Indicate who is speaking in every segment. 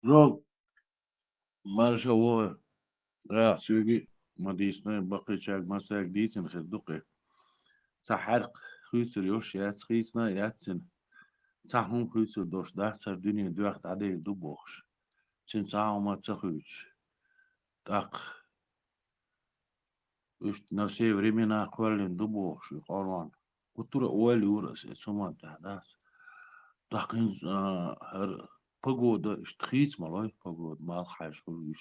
Speaker 1: Rog, marşa o راح سوقي ما ديسنا بقي شاك ما ساك ديسن خدقي سحرق خيسر يوش يات خيسنا ياتسن سحهم خيسر دوش ده سر دنيا دوخت عدي دو بوخش سن ساعة ما تسخيش تاق وش نفسي وريمينا قوالين دو بوخش قالوان قطر أولي ورس سوما تحداس تاقين هر بقود اشتخيس ملاي بقود مال حاشول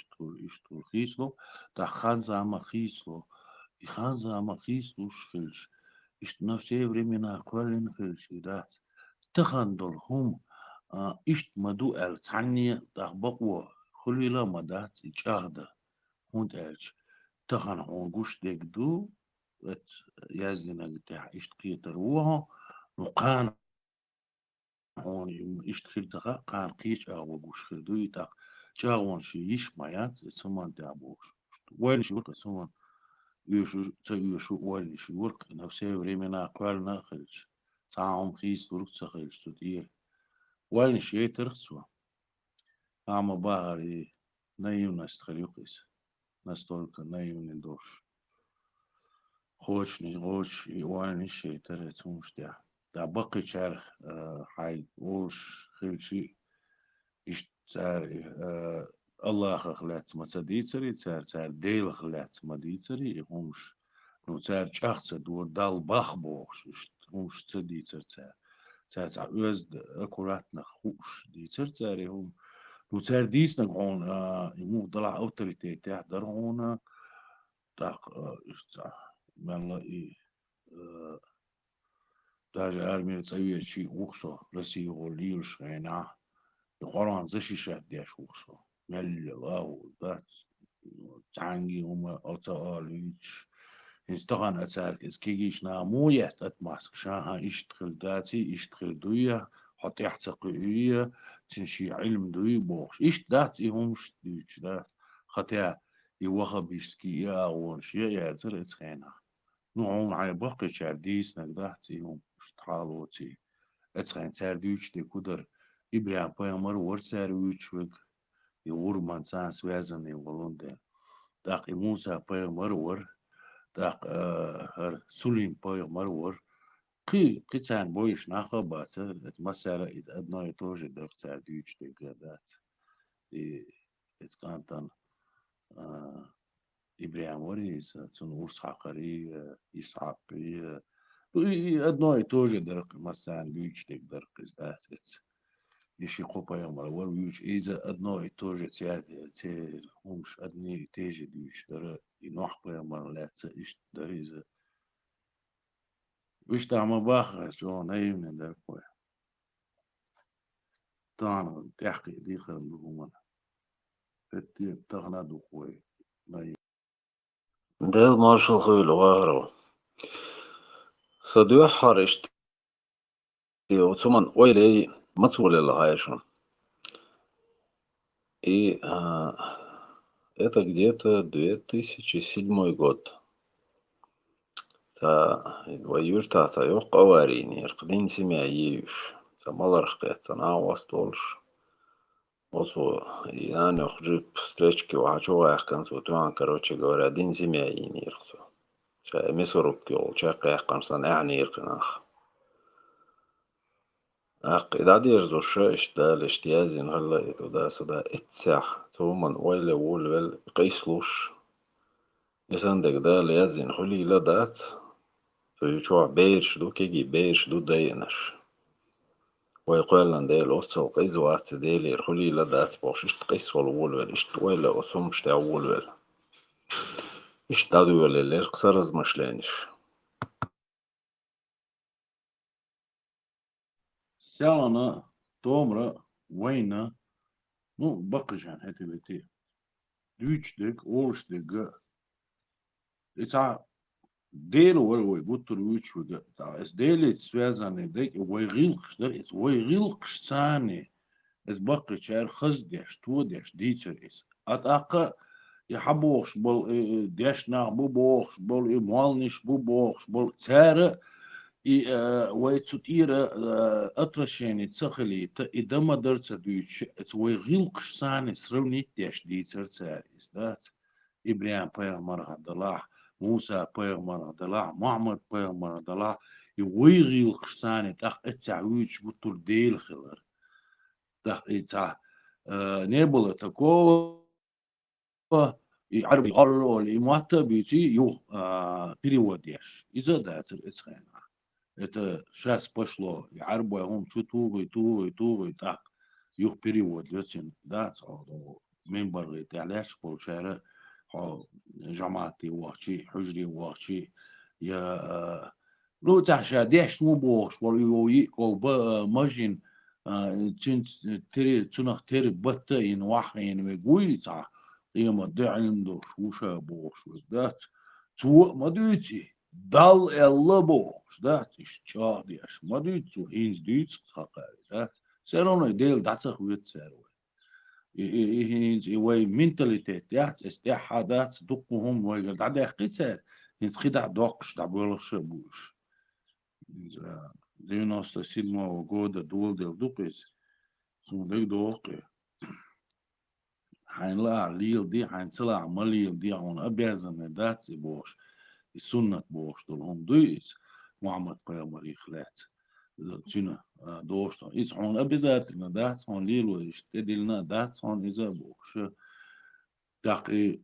Speaker 1: يشتول خيسلو تاقان زعما خيسلو يخانزا مخيس وشخلش اشت نفسي времена قوالين خلش إدات تخندل هم اشت مدو تعني تخبقوا خلي لا مدات إجاهدة هون تالش تخن هون قوش ديك دو ات يازينا قتاح اشت قيتروها نقان هون اشت خلتها قان قيش أغوى قوش خلدو يتاق جاوان شي يش مايات سمان تابوش وين شي ورقة سمان يشو والي شو ورق نفسي времена قوالنا خلش تعاهم خيس ورق تخلش تدير والي شيء ترخصوا عم باهري نيو نستخليقيس نستولك نيو ندوش خوشني خوش والي شيء ترخصوش دا بقي شعر حي وش خلشي إيش تساري الله خلات ما تديتري تسار ديل خلات ما ديتري همش نو تسار شخص دور دال بخ بوش همش تديتر تسار أوز أكوراتنا خوش ديتر تساري هم نو تسار ديس نقول يمو ضلع أوتوريتي تحضر هنا تاق إيش من لا إيه داج أرمي تسوي شيء وخصو رسي وليش غينا القرآن زي شاد ديش وخصو مل واو ذات تانجي هما أتاليش استغان أتارك إسكيجيش نامو يحتت ماسك شاها يشتغل داتي يشتغل دوية حتى يحتقية تنشي علم دوي بوش إيش داتي همش ديش دات خطيا يوخا بيسكي يا ونشي يا زر إتخينا نوعون عي بقي شارديس نقداتي هم اشتحالوتي إتخين تارديوش دي كودر إبراهيم بايمر ورسارويش وك يور منسان سوازن يولون داق موسى بايمر ور داق هر سولين بايمر ور قي تان بويش ناخا باتر مسألة إذ أدنى يتوجد داق تارديوش دي قادات دي إتكانتان إبراهيم وريس تون ورس حقري إسحاقي أدنى يتوجد داق مسان بيوش دي داق إزدات يشي قوبا يوم الأول ويوش إذا أدنى توجد سيادة تي همش أدنى تيجي ديوش در ينوح بيوم لا تيش در إذا ويش تعمل باخر شو نايم من در كوي تانا تحقي دي خير دوما فتي تغنى دو كوي نايم
Speaker 2: ديل مارشال خيل وغيره صديق حارشت وثمان ويلي مسؤول العايشون и это где-то 2007 год. Воюж та саёк аварийный, ркдин семья еюш. Самалархкет, сана вастолш. Осо, يعني خجيب встречки وحشو يحكن سوتوان короче говоря, дин семья ينيرخسو. شا مصر كيول شاق يحكن سن يعني يرقناخ. إذا يرزو الشاش دا الاشتيازين هلا إتو دا سدا اتساح تومن ويلي وول قيسلوش يسندك دا ليازين خلي لا دات فيشوع بيرش دو كيجي بيرش دو داينش ويقول لن ديل أوتسو قيز واتس ديلي خلي لا دات بوش اشت قيس والول اشت ويلا أسوم اشت أول اشت دادو ولا اللي قصرز مشلانش
Speaker 1: سالنا تومرا وينا نو بقيش عن هاتي بتي دوش ديك أولش ديك إتع ديل وي بوتر ويتش وجا تا اس ديل سوازن ديك ويغيلقش در اس ويغيلقش ثاني اس بقي شعر خز ديش تو ديش ديتر اس اتاقا يحبوش بول ديش نا بو بوخش بول موالنش بو بوخش بول تسارة ويتسوتيرا أطرشيني تسخلي إذا ما درت دويتش ويغيلقش ساني سروني تيش دي ترساري إستاذ إبراهيم بيغمر هدلاح موسى بيغمر هدلاح محمد بيغمر هدلاح ويغيلقش ساني تاخ إتساويتش بطول ديل خلر تاخ إتسا نيبولا تاكو يعرف يقرر الإماتة بيتي يو переводишь из этого إتسخينا это сейчас пошло, и арбой он чуту, и так. Юх перевод, летин, да, мембар, и таляш, получается, جماعتي وقتي حجري وقتي يا لو تعشى ديش مو بوش ولي كو ماجين تين تري تنخ تري بطة ين واحد ويقولي تاع قيمة دعم دو شوشة بوش ودات تو ما دوتي دال الله بوش دات إيش تشادي إيش ما دوتو هينز دوتس خاقاري دات سيرونه ديل داتس خويت سيرو هينز واي منتاليتيت دات استيح دات دقهم واي قاعد يقيسر هينز خدع دوقش دعبولش بوش 97 года дول дел дукис سودك دوقي حينلا ليل دي حينسلا مليل دي عون أبيزن داتي بوش السنة بوش دولهم دويس محمد قيامر يخلات تشينا دوشتا إيش عون أبيزاتنا دات هون ليل ويشتدلنا دات هون إذا بوش دقي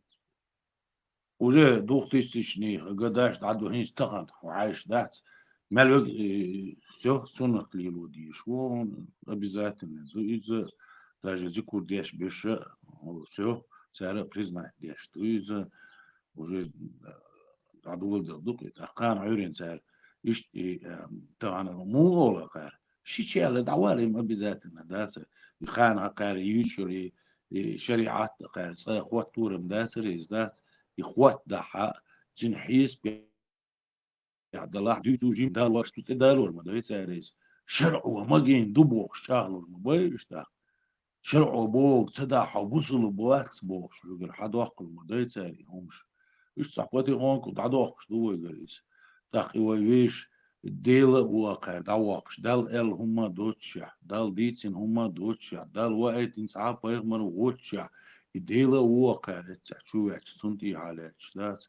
Speaker 1: وجه دوختيشني قداش عدو هين اشتغل وعايش دات مالوج все سنة ليل ودي شو أبيزاتنا إذا даже ذكر ديش بيش все سعر признать ديش то إذا уже عدول دق كان عيرين سعر إيش طبعا مو ولا قار شيء على دوالي ما بذاتنا داسة يخان قار يشري شريعات قار صاخوات تورم داسر إزدات يخوات دحا جنحيس بعد الله ديتو جيم دال واش تدالور ما دوي سعريز شرع وما جين دبوق شغل ما بيش شرعوا بوق تداحوا وصلوا بواكس بوق شو يقول حد وقل ما ده يتسالي همش إيش صحبتي هون كنت عد وقش دو يقوليس تاقي ويش الديلة بواقع دواقش دال ال هما دوتشا دال ديتين هما دوتشا دال وقت انسعاب بيغمر ووتشا الديلة بواقع شو يعش سنتي حالات شلات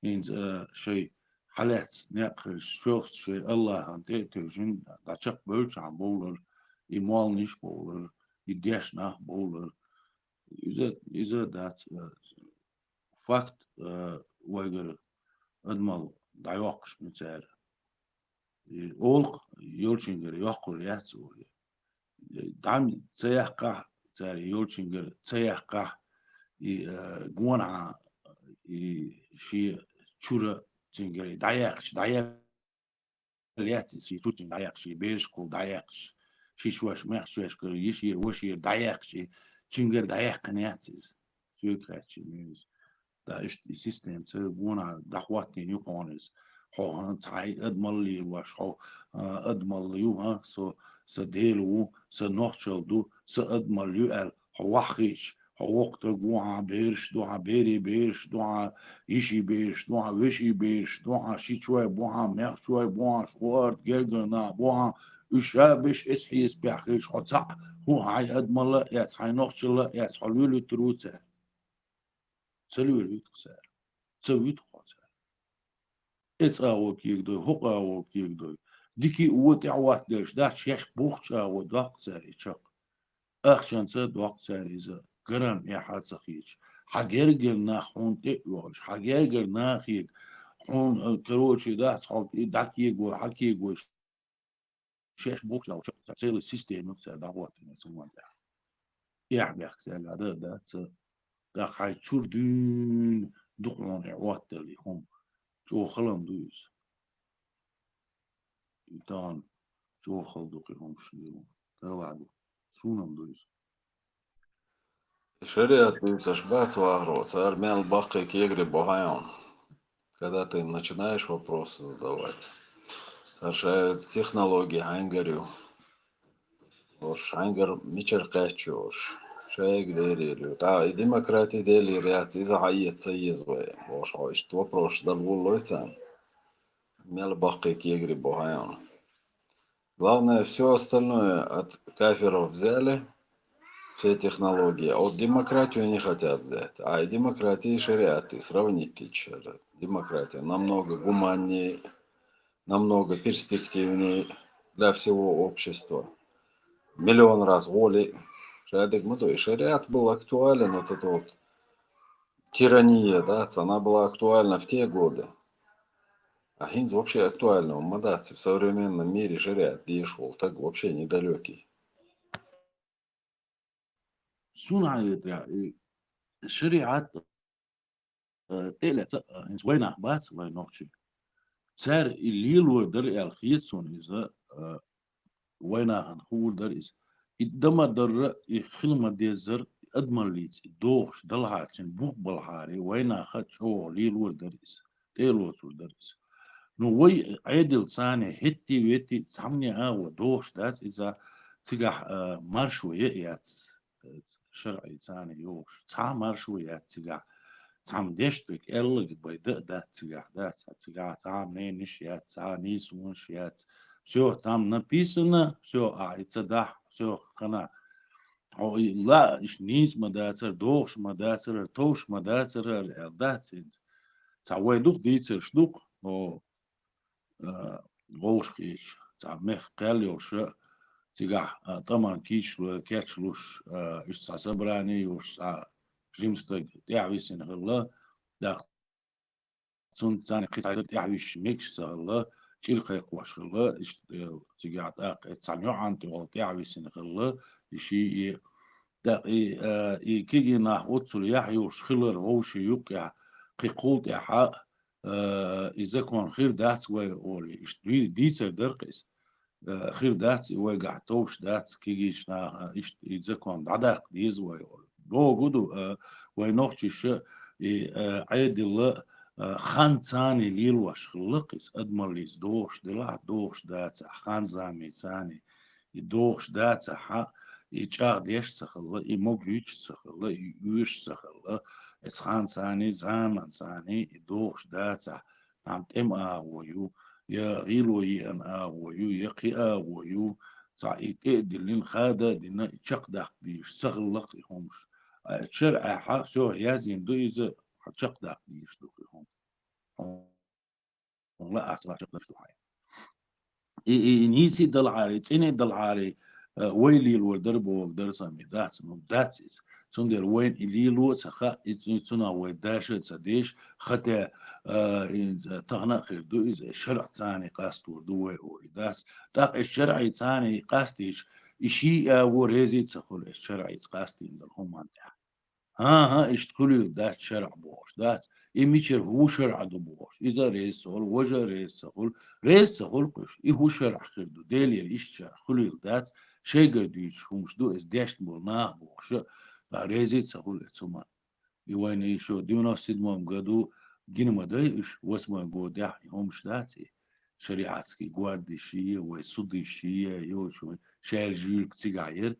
Speaker 1: إنز شيء حالات ناقش شخص شيء الله أنت ترجن داتشق بولش عم بولر إيمال نيش بولر يديش nach bowler is it that fact ويجر أدمل دايوقش مثال أول يولشينجر يقول يحسو دعم تسيحقه تال يولشينجر تسيحقه جوانا شيء شورا تنجري دايقش يحسي شيء توتين دايقش بيرش كول دايقش شي شواش ما شواش كل يشير وشير دايق شي تشنجر دايق نياتيز سوكرات شي ميز دا إيش السيستم تبونا دخواتين يقونز هو هن تاي أدمل لي واش هو أدمل يو ها سديلو سنوخشل دو سأدمل يو ال هو وخيش هو وقت جوع بيرش دو بيري بيرش دو يشي بيرش دو وشي بيرش دو شي شوي بوها ميخ شوي بوها شوارت جيرجنا بوها يشابش اسحيس بيحكيش حصع هو هاي أدمل يا هاي نوخشل يا حلول تروتة سلول يتخسر سويت خسر اتس اوك يقدر هو اوك يقدر ديكي قوت عوات داش داش يش بوخشا ودوق ساري شق اخشان سد دوق ساري ز جرام يا حد سخيش حجرجر ناخون تقوش حجرجر ناخيك حون كروشي ده صحاب داكي يقول حكي يقول شيش بوخشا وشق سيل السيستم نفسه دعوات نسمع ده يحبي احسن هذا ده خاي تشوردون دخلون عوات اللي هم شو خلهم دويس يتان شو خل دوقي هم شنو توعدوا سونم دويس
Speaker 2: Шариат бывший вопрос, армян бахкой кегри богайон. Когда ты им начинаешь вопросы задавать, аж технологии хангарю, уж хангар мичер качуш, шайк дерилю, та и демократия дели ряд, из-за хайет соезвая, уж что вопрос дал волойцам. мелбахки егри бухаян. Главное, все остальное от кафиров взяли, все технологии, а вот демократию не хотят взять. А и демократия и шариат, и сравнить лучше. Демократия намного гуманнее, намного перспективнее для всего общества. Миллион раз воли. И шариат был актуален, вот эта вот тирания, да, она была актуальна в те годы. А хинт вообще актуально, мадаться в современном мире шариат дешел, так вообще недалекий.
Speaker 1: صنع الشريعة تقلت إنس وين أخبات وين نوتشي صار الليل ودر الخيسون إذا وين هنقول در إذا إدما در يخلما ديزر أدمر ليز دوش دلها تن بوق بالحاري وين أخد شو ليل ودر إذا تيلو سو در إذا نو وي عدل ثاني هتي ويتي تسمني ودوش داس إذا تجح مرشو يأيات شرعي ثاني يوش تا مرشو يأت تجح تعم دشتك إلق بيدق ده تجح ده تجح تعم نيش يأت تا نيس ونش يأت سو تعم نبيسنا سو عيتدح سو خنا هو لا إيش نيس مداتر دوش مداتر توش مداتر الدات تعوي دوق ديتر شدوق هو غوشكيش تاع مخ قاليوش تيجا طبعا كيش كاتشلوش إيش تاع سبراني وش تاع جيمستك تعويسين غلا دا تون تاني قطعة تعويش ميكس غلا تشيل خيق واش غلا إيش تيجا تاع نوعان تعويسين غلا إشي دا كيجي ناخوتسو يحيوش خلر غوشي يوقع قيقول يحا إذا كان خير دات وي ديتر درقس خير دات وقع توش دات كيجيش نا إذا كان عداق ديز وي لو جدو وي نوختش عيد الله خان ثاني ليلوش خلقس أدمر ليز دوش دلع دوش دات خان زامي ثاني دوش دات حق يجار ديش سخلا يموج يوش سخلا يوش سخلا اسخان ثاني زمان ثاني دوش داتا نعم تم ويو يا غيلو ين ويو يقي ويو صعيد دلين خادة دينا تشق داق ديش سخلا قيهمش شرع حق سو يازين دو إذا تشق داق ديش دو قيهم لا أصلا تشق داق نيسي دلعاري تيني دلعاري ويلي الودربو درسا ميداس مداتس سندر وين إليلو سخا إتنا وداش تسديش ختا إن تغنى خير دو إذا الشرع تاني قاستو دوي وإداس تاق الشرع تاني قاستيش إشي وريزي تسخل الشرع قاستي دلهم ها اشتغلوا دات شرع بوش دات إميشر هو شرع دو بوش إذا رئيس سهول وجه رئيس سهول رئيس سهول قش إيه هو شرع خير دو ديلي إيش شرع خليل دات شيء قديش همش دو إز داشت بولناه بوش رئيس سهول إتسمان يوين إيشو ديونا سيدمام قدو جينا مداي إيش واسمه قودح همش داتي شريعتسكي قواردي شيء ويصدي شيء يوشو شايل جيل كتير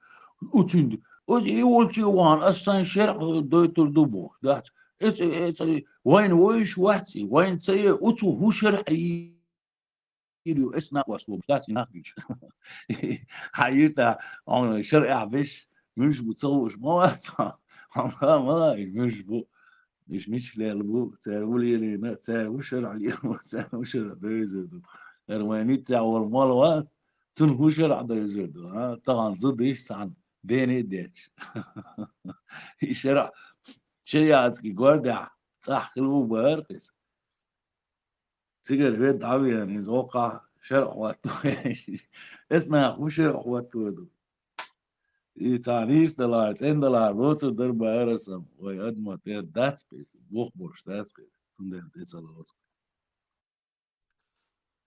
Speaker 1: وتند يقول وان اصلا شرع دويتر دبو ذات وين ويش وحتي وين تي اوتو هو شرع يريو اسنا واسلوب ذات ناقش حيرتا انا شرع بش مش بتصوش ما ما مش بو مش لالبو تقول لي تساوي شرع اليوم تساوي شرع بيزردو ارواني تساوي المال تنهو شرع بيزردو ها طبعا ضد ايش سعد ديني ديتش شرع شيعتكي جوردع صح كلمة بارقس سيجر بيت عبي يعني زوقع شرع واتو اسمع مو شرع واتو دو تانيس دلار تين دلار روتو دربا ارسم ويقدم تير دات سبيس بوخ بوش دات سبيس كندن تيسا لوتس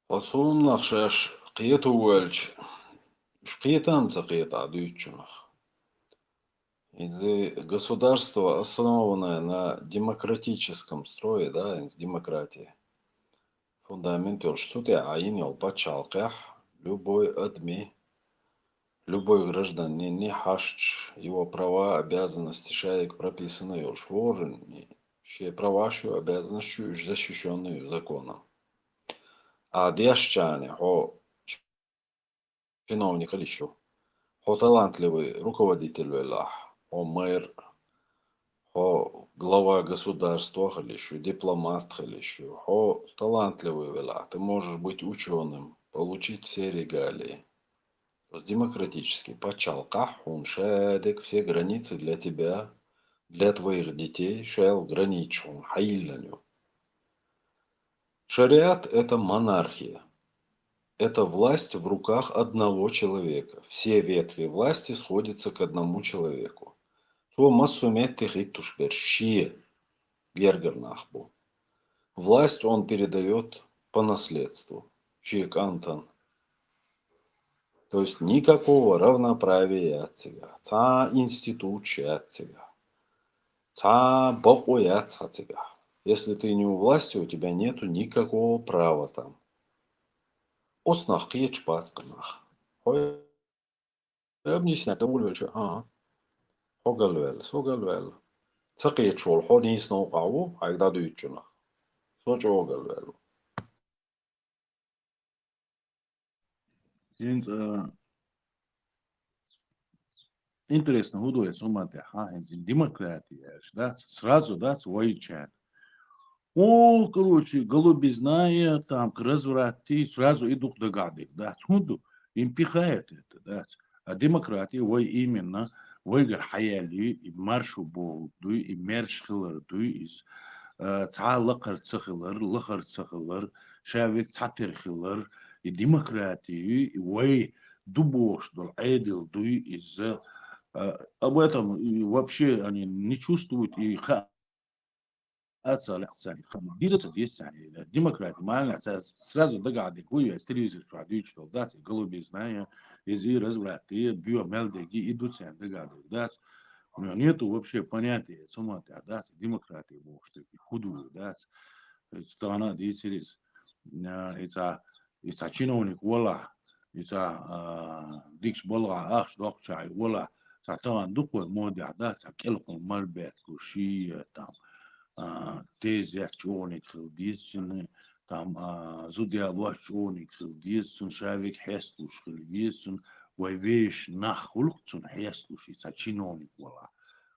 Speaker 2: Осон нахшаш қиет уэльч. Шқиетанца қиета дүйчунах. Государство, основанное на демократическом строе, да, демократии. Фундамент что ты аин пачалках, любой адми, любой гражданин, не хашч, его права, обязанности, шаек прописаны, шворен, все права, обязанности защищенные законом. одещане, чиновник или еще, талантливый руководитель велах, мэр, глава государства или еще, дипломат или еще, талантливый велах. Ты можешь быть ученым, получить все регалии. То есть демократически, почалках, шедек, все границы для тебя, для твоих детей, шел граничун, хаилланю. Шариат – это монархия. Это власть в руках одного человека. Все ветви власти сходятся к одному человеку. Власть он передает по наследству. Чик Антон. То есть никакого равноправия от тебя. Ца институция от тебя. Ца бокоя от тебя. Если ты не у власти, у тебя нету никакого права там. Оснах киеч патканах. Объяснять, это больше. Хогалвел. Цакиеч вол, ходис науқау, айда дүйчүна. Сочо хогалвел.
Speaker 1: Интересно, худое суммате, демократия, да, сразу, да, свой чат. Короче, голубизная, там, к разврати, сразу идут догады, да, худу, им пихает это, да. А демократия, вы именно, выигр хаяли, и маршу болду, и мершхиларду, из ца лахар цахилар, шавик цатирхилар, и демократию, и вы дубош, дол, айдил, дуй, из об этом и вообще они не чувствуют и движется действие демократия мально сразу догадывается хуя телевизор что да голубизна из развраты биомелдеги идут себя догадываются да у него нету вообще понятия самота да демократии может и худую да страна действительно это чиновник вала это дикш болга ах что чай вала طبعا دوك مواضيع ده تاكلهم مربت كوشي там тези чоник хилдисин там зудия луаш чоник хилдисин шавик хестуш хилдисин вайвеш нахулцун хестуш ица чиновник вала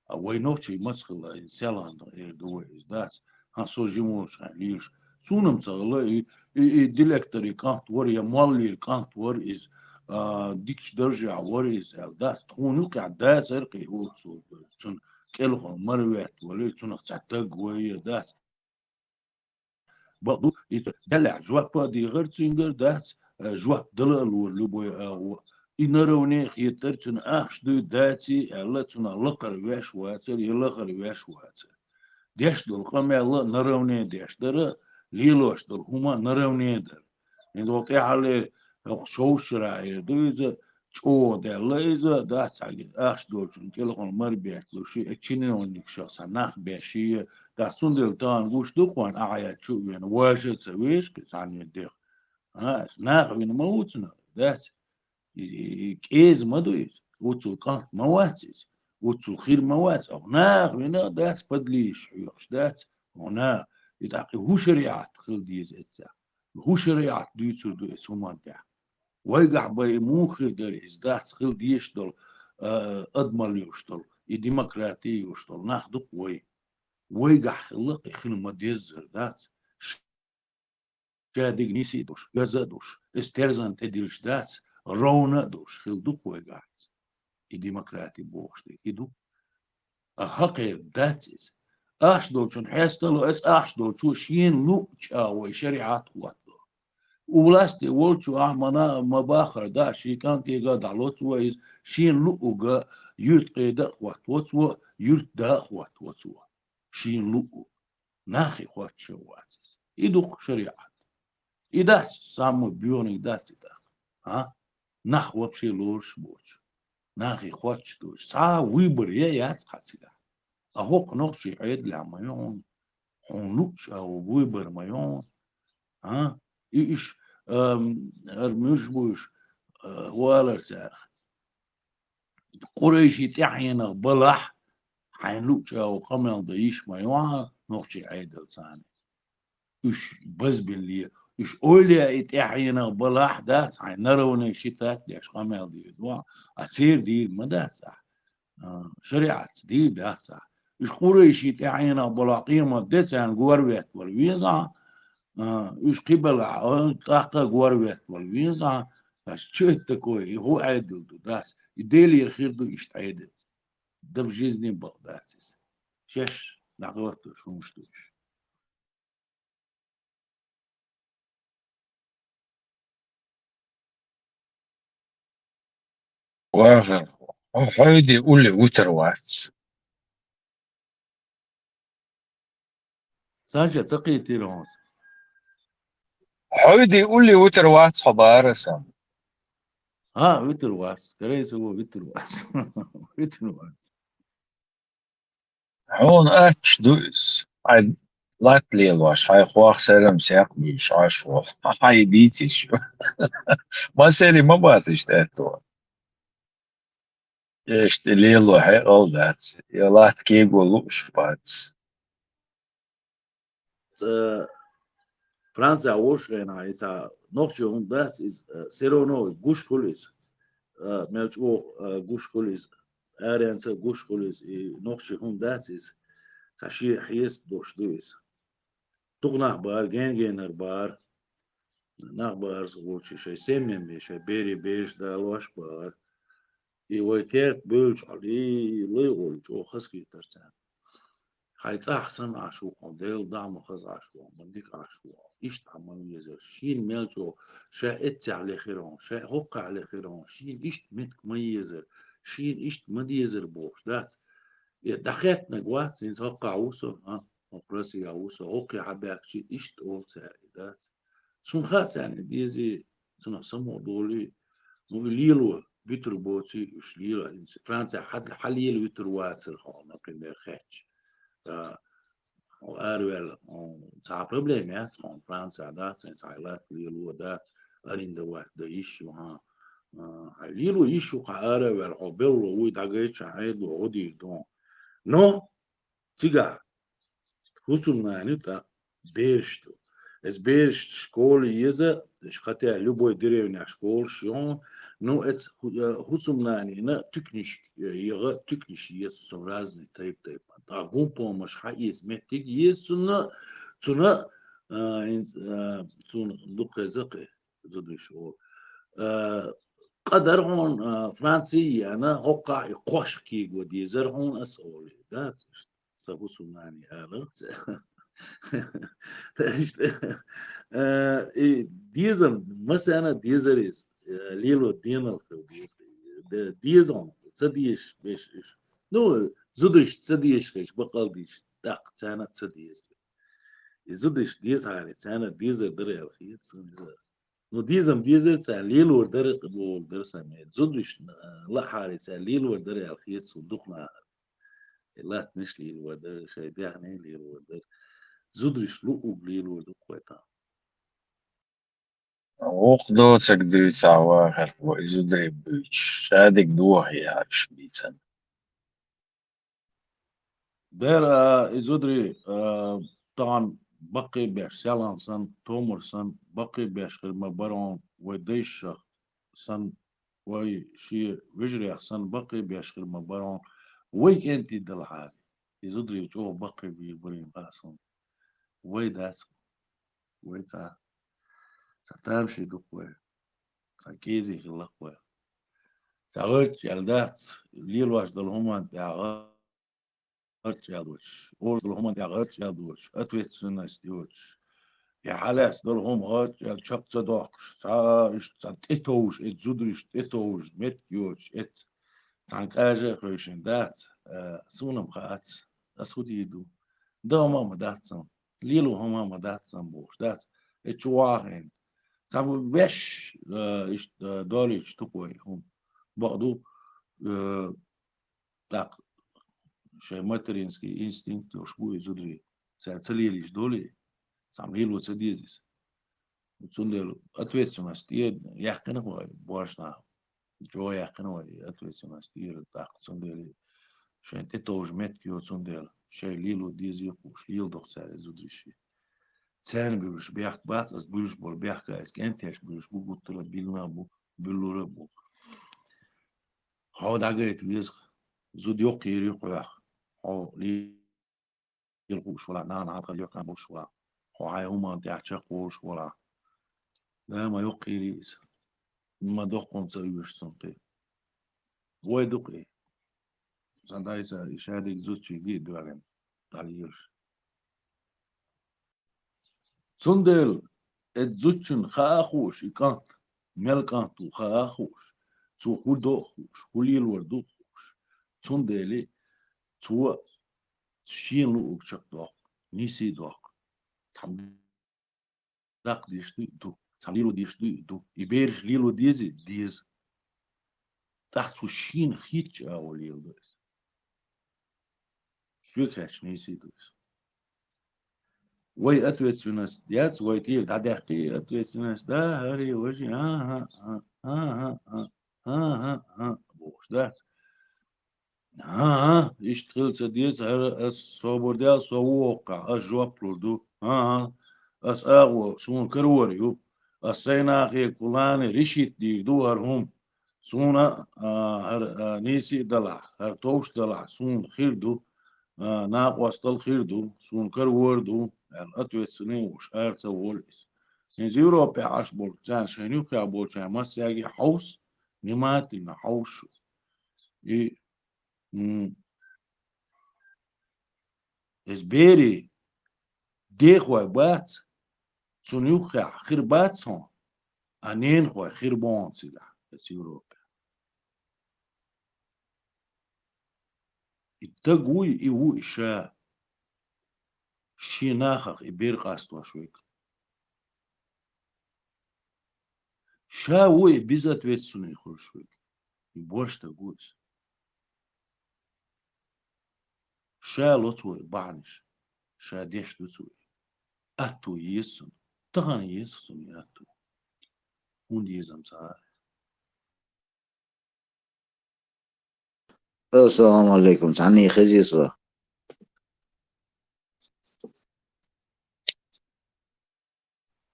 Speaker 1: войночи масхила селанд дуэс дат хасожимош лиш сунам цагла и директори кант вор я маллир кант вор из дикш държа вор из да тхунук да зерқи уцун келхон марвет вали цунах цатаг вая да برضو دلع جوا بادي غير تسينجر دات جوا دلال ورلو إنروني خيتر تن أخش دو داتي ألا تنا لقر ويش واتر يلقر ويش واتر ديش دل قام ألا نروني ديش در ليلوش در هما نروني در إن زوتي حالي خشوش راي دويزة چو دل إذا دات أخش دول چون كلهم مربيت لوشي أكشيني ونك شخص نخ بيشي داتون دل تان گوش دوقوان أعياد شو يعني واجد سويش كسان يدير نخ وين موتنا دات كيز مدويز وتو قان مواتيز وتو خير موات أو نخ وين دات بدليش يوش دات هنا يتعقي هو شريعة خل ديز إتسا هو شريعة ديتو دو إسومان ده ويقع باي موخر در إزدات خل ديش دول أدمال يوشتل الديمقراطية يوشتل ناخدو ويقع خلق خلما ديزر دات شادق نيسي دوش غزا دوش استرزان تديرش دات رونا دوش خلدو ويقع الديمقراطية بوشتي إدو أحقير داتيز أحش دولشون حيستلو أحش دولشو شين لو شاوي شريعات واتلو ولاستي ولشو أحمنا مباخر دا شي كان تيغا دعلوت ويز شين لؤغا يرتقي دا خوات واتسوا يرت دا خوات واتسوا شين لؤغ ناخي خوات شواتس إدوخ شريعة إداس سامو بيوني داس إداخ ناخ وابشي لورش بوش ناخي خوات شدوش سا ويبر ياس خاتسيدا أهوك نوخشي عيد لعميون حنوش أو ويبر ميون إيش أرميش بوش والر سارخ قريشي تعينه بلح حينوش أو قمل ضيش ميوان نوخشي عيد لساني إيش بس باللي إيش أولي إتحينا بلاح داس عين نروني شتات ليش قام دي دوا أصير دي ما داس شريعة دي داس إيش قولي شيء تعينا بلا قيمة داس عن قواربيت والفيزا إيش قبل تحقق قواربيت والفيزا بس شو تكوي هو عادل داس يديلي الخير دو يشتعيد ده في جيزني بغداد شش لعقلت شو مشتوش
Speaker 3: واخر حيدي يقول لي وتر واتس.
Speaker 1: ساجة تقي تيرونس
Speaker 3: حيدي يقول لي وتر واتس حبارسم.
Speaker 1: ويتر واس كريس هو ويتر واس ويتر واس
Speaker 3: هون اتش دوس هاي لا تليلوش هاي خواخ سلم سياق بيش عشوة هاي ديتي شو ما سيري ما باتش تاتو ايش تليلو هاي all that يلا تكيبو لوش باتس.
Speaker 1: فرنسا وش هنا إذا نقش هم ده is سيرونو جوش كوليس ملچو جوش كوليس أريانس جوش كوليس نقش هم ده is تشي حيس دوش دويس تغنى بار جينر بار نخبار سقوط شيء سمين بيش بيري بيش ده لوش بار يوكيت بيلش علي ليغول جو خسكي ترتان حيث أحسن عشو قنديل دعم خز عشو منديك عشو إيش تعمل يزر شين ميلجو شا إتي على خيرون شا هوقع على خيرون شين إيش متك ميزر شين إيش مديزر بوش دات دخلت نجوات سين هوقع عوسو وقرسي عوسو هوقع عباك شين إيش تقول ساري دات شون خات يعني ديزي سنة سمو دولي مو ليلو بيتر بوتي وش ليلو فرنسا حليل بيتر واتر هون نقل خاتش er wel ta probleem is van Frans en dat en hij laat lilo dat erin de wat de issue lilo issue قاعدة wel قبل ويدعجش عيد وعودي دون no tiga خصوصا يعني تا بيرشتو es بيرشت شكول يزا شقتها لبوي درينا شكول شون نو ات خصوصا يعني نا تكنيش يغا تكنيش يس رازني تايب تا غومبو مش حقيس متك يسنا تنا تون دوك زقي زدي شو قدر هون فرنسي أنا هقع يقوش كي ودي زر هون أسأولي ده سبوسو يعني ديزم مثلا ديزريز ليلو دينال ديزم صديش بيش نو زودش صديش خش بقال ديش دق تانا صديش زودش ديز هاري تانا ديزر دري الخيس نو ديزم ديزر تاع ليلو دري قبول درسم زودش لا حاري تاع ليلو دري الخيس ودقنا لا تنش ليلو دري شي يعني ليلو دري زودش لو ليلو دقوتا
Speaker 3: وقدو تقدو تعواخر وإزدري بيش شادك دوه يا شبيتن.
Speaker 1: دير إزودري طبعا بقي بيش سالانسن تومرسن بقي بيش المبارون وديش سن وي شي وجري أحسن بقي بيش المبارون ويك أنتي دلعالي إزودري جو بقي بيبرين باسن وي داس وي تامشي دوكوي تاكيزي خلقوي تعرض يالدات ليل واش دلهما تعرض يادوش أول دلهما تعرض يادوش أتويت سنة استيوش يا حلاس دلهم هات يا شق صداقش تا إش تتوش إتزودرش تتوش مت يوش إت تانك آجا خيشن دات سونم خات أسودي يدو ده ما داتسم ليلو هما ما داتسم بوش دات اتشواهن تعرفوا وش إش داريش تقوي هم بعضو так še materinski instinkt još uvijek zudri. Sad cijeliš doli, sam lilu se dizis. Sundel ответственность je yakını var başna. Jo yakını var ответственность je tak sundel. Şen te to už met ki od sundel. Še lilu dizi kuš lil dok se zudriši. ثاني بيلوش بيحك بات أس بيلوش بول بيحك أس كأنتش بيلوش بو قلت له بيلنا بو بيلو ربو هو ده جايت بيزخ زود يوقي يريق ياخ هو لي يلقوش ولا نان عاد يوقع كان بوش ولا هو هاي هما انت عتشقوش ولا لا ما يوقي ريس ما دقون سويش سنتي هو يدقي سندايسا يشادك زود شي جيد دوغن تعليش سندل اتزوتشن خاخوش يكانت ملكانت وخاخوش تو خودوخوش خليل وردوخوش سندلي تو شين لو أكشك دوخ نيسي دوخ تحم داق ديشتو دو تحليلو ديشتو دو يبيرش ليلو ديزي ديز تحت شين خيتش أوليل دوس شوكاش نيسي دوس وي أتويتسوناس دياتس وي تيل دا دحقي أتويتسوناس دا هاري وجي ها بوش دات يشتغل سديس هر اس صوبرديا سووقع اس جوابلودو اس اغو سون كروريو السينا خي كولاني ريشيت دي دوهر هم سونا هر نيسي دلع هر توش دلع سون خيردو ناق وستل خيردو سون كروردو الاتويت سنين وش ارتا ووليس يعني زيرو بي عاش بولتان شنيو كا بولتان مس ياجي حوس نمات إن حوش إيه اسبيري دي خوي بات سونيو خا خير بات سون انين خوي خير بون سيلا سيرو التقوي إيو إشا شي ناخخ إبير قاستوا شويك شا وي بيزات ويت سوني خور شويك يبوش تقويس شا لوتوي بعنش شا ديش توتوي أتو يسون تغني يسون أتو هون يزم ساعة
Speaker 4: السلام عليكم تعني خجيصة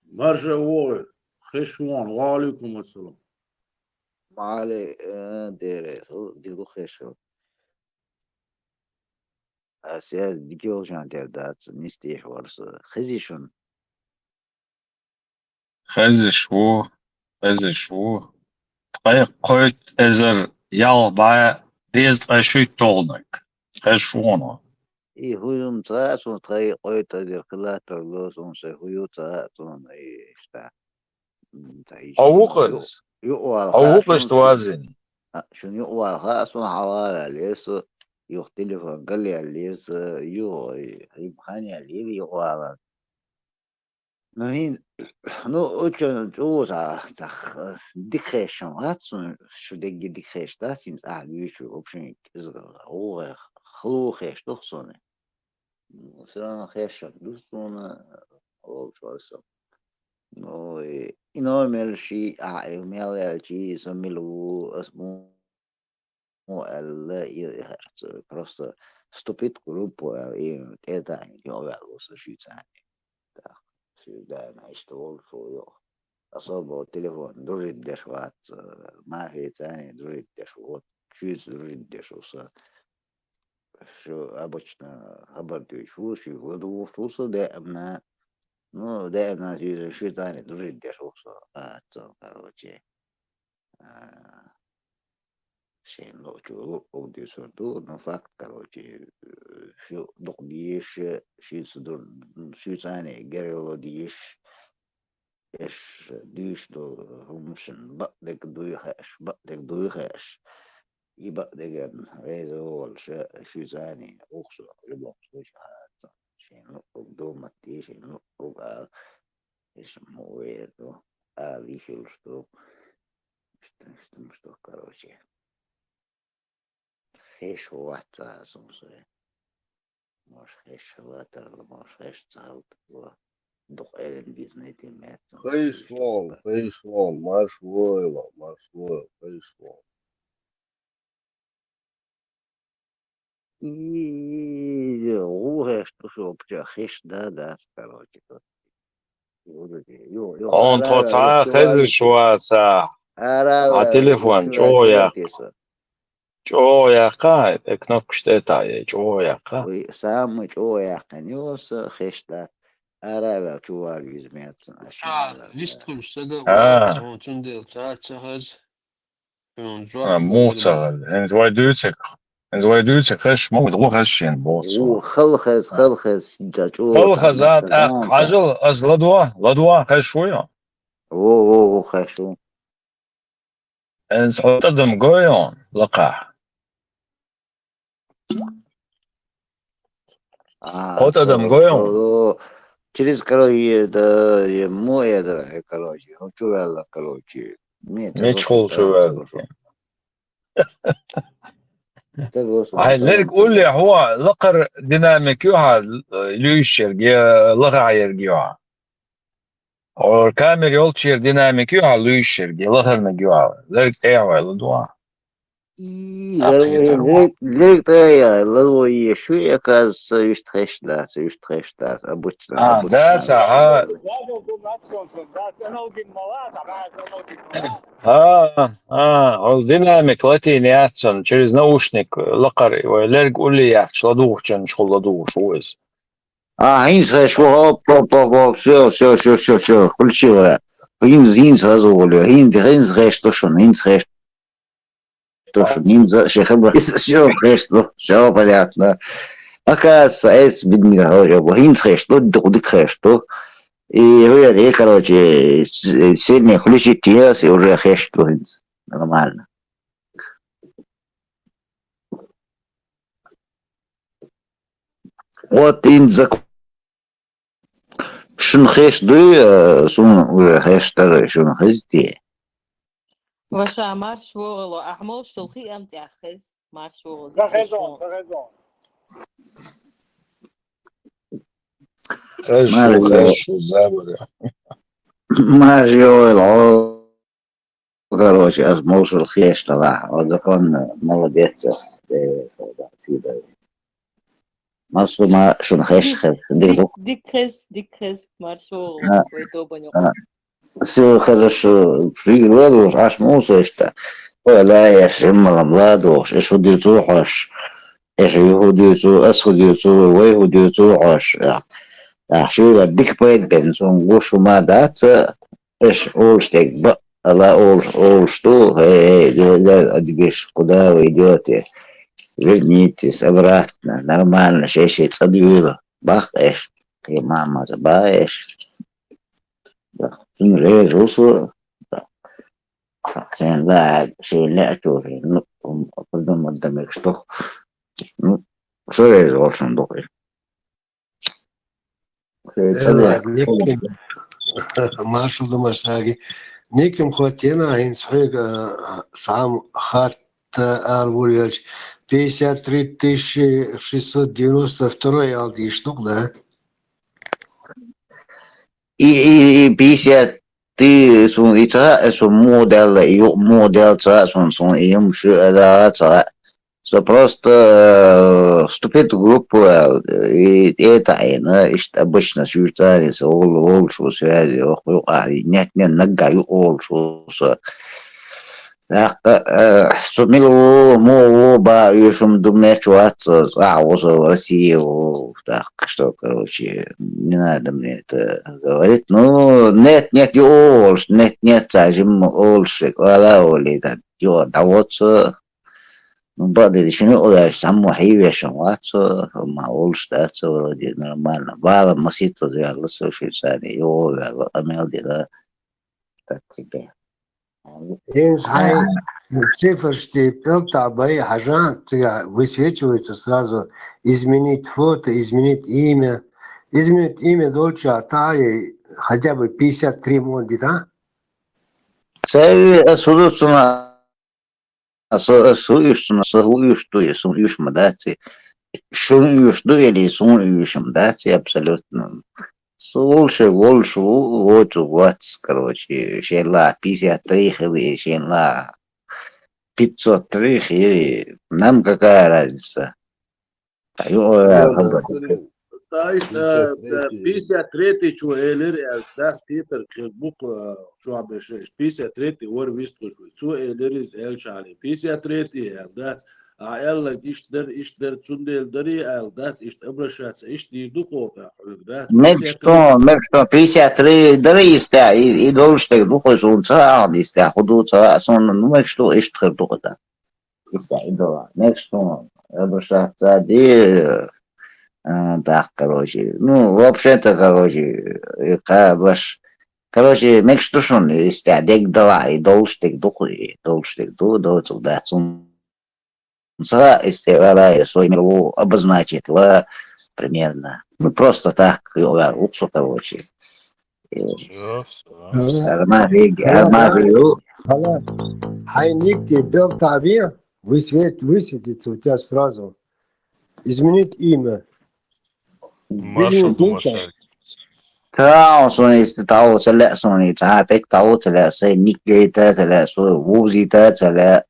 Speaker 1: مرجع ووي خشوان وعليكم السلام
Speaker 4: معالي ديري ديرو خيشو أسياد ديكيو جان دات نستيح ورس خزيشون
Speaker 3: خزي شو طيب قوت ازر يال باي ديز اشوي تولنك خشونا
Speaker 4: إي هيوم تاعتون تغي قويت دير قلات تغلوسون سي هيو تاعتون إي إشتا تعيشين
Speaker 3: اوقز
Speaker 4: يقوى
Speaker 3: اوقز
Speaker 4: الخاشون
Speaker 3: توازن
Speaker 4: شون يقوى الخاشون حوالي ليس يختلف قال لي ليس يو يبخاني اللي يقوى نهين نو اوچن اوزا تخ ديكريشن هاتسون شو ديجي ديكريش داتين اعليشو اوبشن هو خلو خيش تخصوني سلام خيش دوستون او شوالسو نو إنه ملشي ملشي سميلو اسمه ال просто ступит группу и это يوغا وسشي تاني ده ما يشتغل شو أصابه التليفون دور الدشوات ما في تاني دور الدشوات كيس دور الدشوات شو обычно обордывать фуши воду фуса ده أبنا ну ده أبنا شو تاني دور الدشوات то короче شيء لو شو أودي صندوق но факт короче شو دقديش شو صدور شو تاني جريلو ديش إيش ديش دو همشن بقدك دويخش بقدك دويخش يبقدك ريزو والشا شو ثاني أقصى يبقى وش هذا شيء نقطة دو متي شيء نقطة إيش مويرو آلي شلشتو что короче خيش واتسا سمسوي مش خيش واتر مش خيش تهلت دق إلين بيزنيتي ماتن
Speaker 2: خيشوان مشويلة خيشوان
Speaker 4: И ругаешь, что вообще хеш, да, короче.
Speaker 3: Он тоца хез шуаца. А телефон чо яка экнок штета чо яка.
Speaker 4: Сам чего я конёса хешта. Арава чувак измятся
Speaker 5: تعال
Speaker 4: наши.
Speaker 5: يشتغل اشتغل
Speaker 3: Ah,
Speaker 5: صوت جندل تعال شهز من جواب
Speaker 3: موتر
Speaker 5: بالغربة
Speaker 3: en zo duurtje خش مو خشين بوصو
Speaker 4: خلخز جاجو
Speaker 3: خل
Speaker 4: تعمل
Speaker 3: خزات
Speaker 4: سلامته.
Speaker 3: حاجل از لدوا خش شوية
Speaker 4: اوه خشو.
Speaker 3: en حط دم قويون لقاح حط دم قويون
Speaker 4: So через короче да мой это короче. Чувак короче. Нет, это
Speaker 3: ميشخل
Speaker 4: просто
Speaker 3: شو
Speaker 4: تلوسو. تلوسو
Speaker 3: هاي ليك
Speaker 4: تلوسو.
Speaker 3: قول لي هو لقر ديناميك يوها ليش يرجع لغة يرجع او كامل يولتشير ديناميك يوها ليش يرجع لغة نجوا ليك ايوه لدوا اخي تروح
Speaker 4: Лирик я лову шо я кажется юштрешта обычно
Speaker 3: داسا ها
Speaker 4: обычно.
Speaker 3: ديناميك لاتين ياتسون через наушник لقر وليك قول لي ياتش لدوش شغل لدوش ويز
Speaker 4: Инса шо все включила. Инс разговариваю. Инс решто шо инс шехабра. Все понятно. Оказывается, эс бедмир говорю, инс решто, дудик решто. И говорят, короче, сегодня включить ТС и уже решто инс. Нормально. Вот инс شنخيش دوی سون هشتر شنخيش دي
Speaker 6: وشا مار شغل وأحمل شلخي أمتي أخز مار شغل
Speaker 3: خشو زابر
Speaker 4: ما جيو العو короче أزموش الخيش طلع وذكون молодец سيدا مصر ما شنخيش خير
Speaker 6: ديك خز مار شغل ويتوبني
Speaker 4: все хорошо приглядываешь аж мусоришь-то ولا يا شم الأمراض إيش ودي تروحش إيش يهودي تو أسودي تو ويهودي تروحش شو بدك بيت بنسون وشو ما دات إيش أولشتك بقى لا أول что отбежь куда вы идете вернитесь обратно нормально шесть цадвила бах эш и мама забаешь ты режу عشان لاعب شيء لعبته في قدام قدامك شطخ شو يزور صندوقي
Speaker 7: Nekem marshal de Marsagi. Nekem хотена инсхега сам хат арбурьяч 53 692 алди штук, да?
Speaker 4: и 50 ты сун и ца сун модел ца сун им шо ца so просто вступит в группу и это обычно швейцарец олшу связи нет нагаю олшу сумел мову ба юшум думать чуваться в России так что короче не надо мне это говорить ну нет олш нет зажим олш вала оли да вот بعد شنو أقول سامو حيوي شمواتو ما أقولش تاتو دي نورمال بعد ما سيتو دي على السوشيال ثاني يو على أميل دي لا تاتيبي
Speaker 7: Инс хай цифр штепел табай хажа высвечивается сразу изменить фото, изменить имя. Изменить имя дольше Атаи хотя бы 53 моди, да?
Speaker 4: سأي أسودوتنا أسويشتنا سويشتو يسويش مداتي شو يشتو или сумеешь мдати абсолютно Слушай, больше вот, короче, шейла 53 или шейла 503 или нам какая разница?
Speaker 1: طيب
Speaker 7: 53
Speaker 1: 53 شو إيلر das Peter book شو عم بيش 53 ور ويستو شو إيلر إز إل شالي 53 das عيال إشتر تسندل دري das إشت أبرشات إشتي دكوتا das 53
Speaker 8: Mexton, 53 دريستا يدورشتك دوخش ونصاع ديستا خدوتا أصلا نمشتو إشتخر دوختا يستا يدورا Mexton أبرشات دي так, короче, ну, вообще-то, короче, باش, короче, مكشتوشون استعداد دلا يدولشتك دقي دولشتك دوتو дацун сра истевала свой мирову обозначит примерно. Ну, просто так, лупсу, короче.
Speaker 2: Все.
Speaker 8: Армавию.
Speaker 7: خلاص هنكتب بالتعبير высветится у тебя сразу. Изменить имя.
Speaker 2: Маршал Думашек.
Speaker 8: Траусон того целя сони цапек того целя се никгейта целя со вузита целя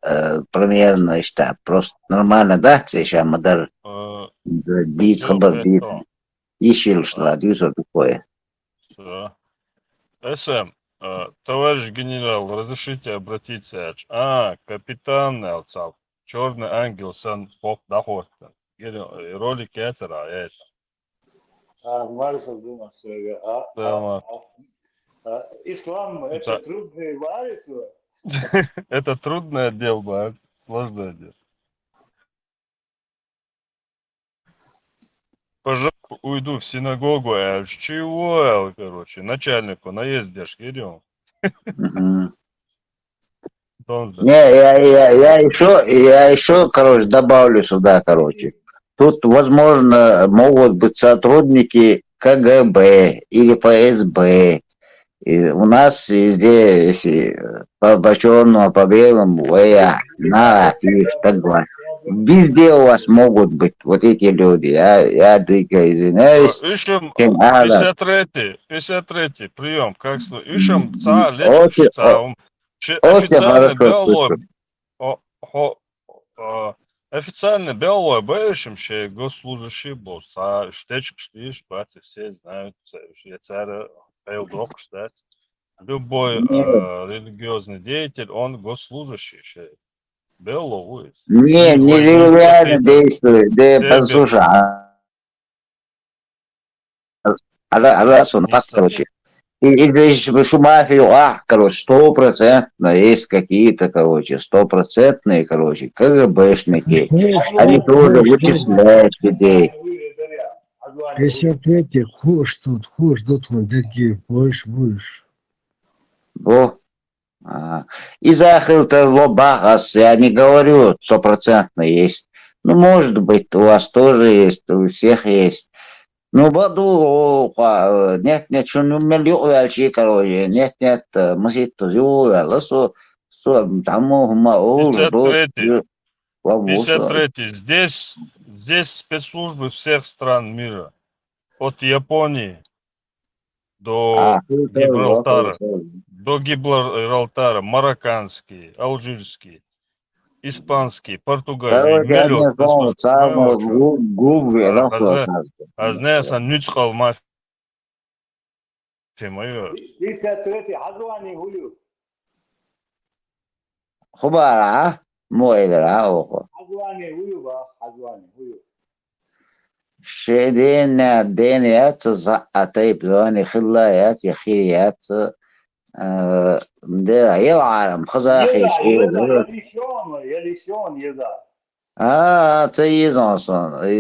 Speaker 8: примерно что просто нормально да сейчас модар дит хабар дит ищил что дюсо такое.
Speaker 2: СМ, товарищ генерал, разрешите обратиться? Капитан Элцав, Черный ангел Сан Фок Дахоста. Ролик Этера, это.
Speaker 9: Маршал Думашек.
Speaker 2: Да,
Speaker 9: Ислам это трудный варец?
Speaker 2: это трудное дело, да? Сложное дело. Пожалуй, уйду в синагогу, а с чего, короче, начальнику наездишь, идем.
Speaker 8: Я еще, короче, добавлю сюда, короче. Тут, возможно, могут быть сотрудники КГБ или ФСБ. И у нас везде, если по черному, по белому, на афиш, так говорят. Везде у вас могут быть вот эти люди. Я дико извиняюсь.
Speaker 2: Ищем 53-й прием. Как ищем ца лечишь ца. Официально белое. Официально белое бэшим ще госслужащий босс. А штечк штиш, бати все знают. Я царь Эйлдрок штат. Любой религиозный деятель, он госслужащий. Белого.
Speaker 8: Не реально действует. Да, послушай. Раз он факт, короче. И шумафию, короче, 100% есть какие-то, короче, 100%, короче, КГБшники. Они тоже вычисляют людей.
Speaker 7: 53 хуже тут, такие, будешь.
Speaker 8: Во. И захил-то лобахас, я не говорю, 100% есть. Ну, может быть, у вас тоже есть, у всех есть. Ну, баду, нет, что не умел вообще, короче, нет, может, то там,
Speaker 2: 53-й. Здесь спецслужбы всех стран мира. От Японии до Гибралтара, марокканские, алжирские, испанские, португальские, Азнеса нюцкал мафия.
Speaker 9: 53 حضواني هوليو.
Speaker 8: خبارة مويلة أوه.
Speaker 9: حضواني هوليو.
Speaker 8: شيدين دينيات زعتيب لوني خلايات يخيات ده هي العالم خزاخي شيء
Speaker 9: يليشون يدا.
Speaker 8: تيزون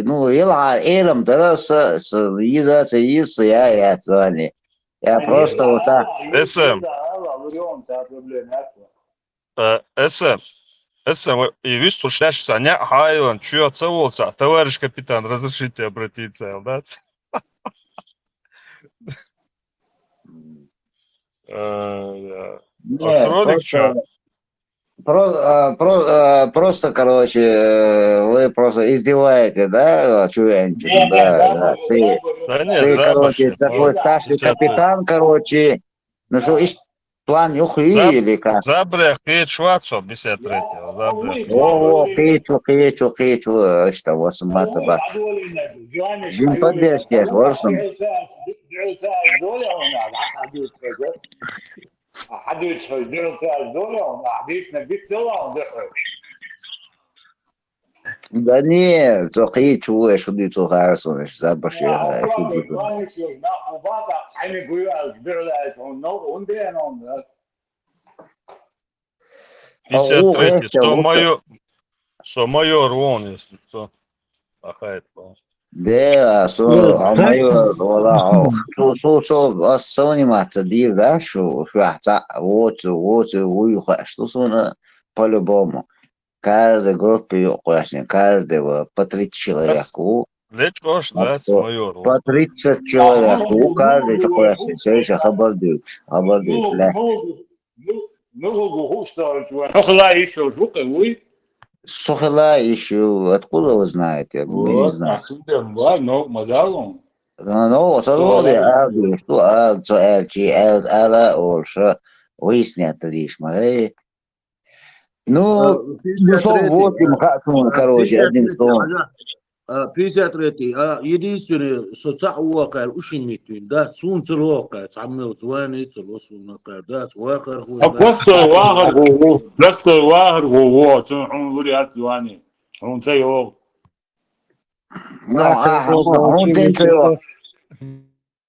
Speaker 8: نو يلعب إيرم درس يدا تيز يا تاني يا просто вот так.
Speaker 2: СМ, и виж, что Саня Хайланд, чья целовца, товарищ капитан, разрешите обратиться, да? Ролик, что?
Speaker 8: Просто, короче, вы просто издеваете, да, Чувенчик? Да. Ты, короче, такой старший капитан, короче, ну что, Туан юхи или как?
Speaker 3: Забрех, ты швацо, 53-го, забрех.
Speaker 8: О, قيتو что вот
Speaker 9: هذول
Speaker 8: سمعت
Speaker 9: هذول جواني
Speaker 8: جيم
Speaker 9: هذول
Speaker 8: قديش كاش ورسم
Speaker 9: بيعوا ساعة دولة هنا حدود كذا حدود بيعوا ساعة دولة هنا حديثنا بيت دولة ودخل
Speaker 8: да не то قيتو ايش ودي تو خارسون ايش زبش ايش ودي
Speaker 9: أفراد
Speaker 8: تو
Speaker 9: جواني شو نا وبعد حين بيعوا بيعوا لا شو نو وندي أنا
Speaker 8: او
Speaker 3: 53-й,
Speaker 8: خيشة وقت
Speaker 3: что майор вон, если кто. Ахает,
Speaker 8: ده سو عمايو ولا شو الصوني ما تدير ده شو حتى ووت ويخش سونا по-любому каждый группе конечно каждого по 30 человек
Speaker 3: Лечкош,
Speaker 8: так
Speaker 3: да,
Speaker 8: что
Speaker 3: майор.
Speaker 8: по 30 человек каждый такой все еще хабардует ля
Speaker 9: نلغوا هوستر جوان نخلا يشو شو قوي
Speaker 8: Сухила еще откуда вы знаете я не
Speaker 9: вот
Speaker 8: знаю
Speaker 9: отсюда но мазалом
Speaker 8: ну
Speaker 9: то
Speaker 8: صدقني أبي что سؤال شيء ألا أول شيء выяснять лишь мы ну часов 8 короче одним словом
Speaker 1: 53 единственный социал واقع ушимитин да сун целока цамел звани цело сун да واخر هو да
Speaker 9: بلستر واحد هو تنعون وريات جواني هون تيو
Speaker 8: ну он день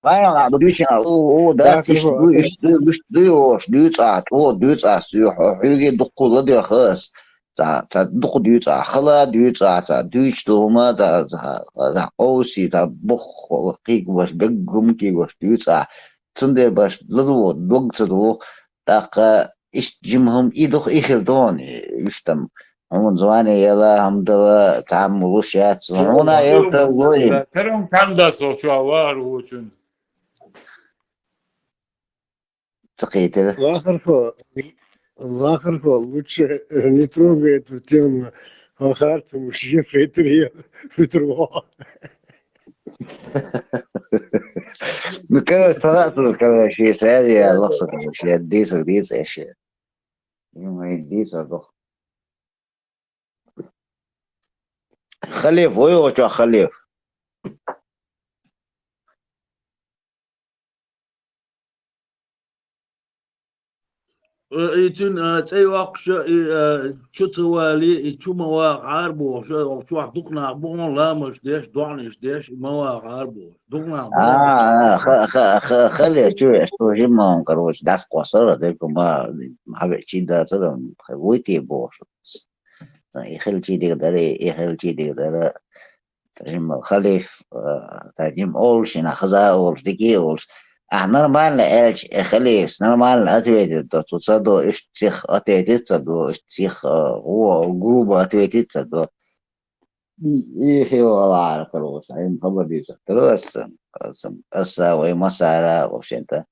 Speaker 8: Vaya, budushin da iş düz at o düz at hüge dokula diyor khas ta dok düz at khala düz at düz doğma da osi da bokh qik was begum ki was düz at tunde baş ladu dog tadu da iş jimhum idokh ikhir don iştem هم زمان يلا الحمد لله تعملوا شات هنا يلتا وين
Speaker 9: ترى كندا سو شو وار هو شن
Speaker 8: تقيت
Speaker 7: الآخر هو лучше не трогай эту тему. Харцем уж ефрейтри فتروح.
Speaker 8: Ну, короче, понятно, короче, если я лохса, короче, я дис, еще. Ну, дис, Халиф, ой, о, что, Халиф?
Speaker 1: إيتين تي وقت شو توالي شو مواقع عربو شو دقنا بون لا مش ديش دعنش ديش مواقع عربو دقنا بون
Speaker 8: Халиф, что, жимом, короче, даст квасора, да, ما بحكي ده ترى خويتي بوش يخلتي دقدري يخلتي دقدري تجمع خليف تجمع أولش إن خزا أولش دقي أولش نورمال إلش خليف نورمال أتويت تو تصدو إيش تيخ أتويت تصدو إيش تيخ هو جروب أتويت تصدو إيه والله على كروس عين خبر دي كروس أسا ومسارة وشنتا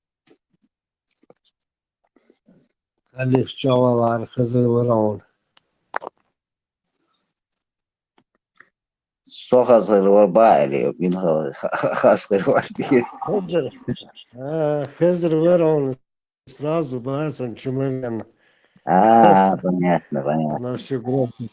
Speaker 7: خليك شغال على خزر ورعون.
Speaker 8: صخص الوبائل من خاص الوردي
Speaker 7: خزر ورعون сразу барсен чумелен
Speaker 8: понятно
Speaker 7: на всю группу.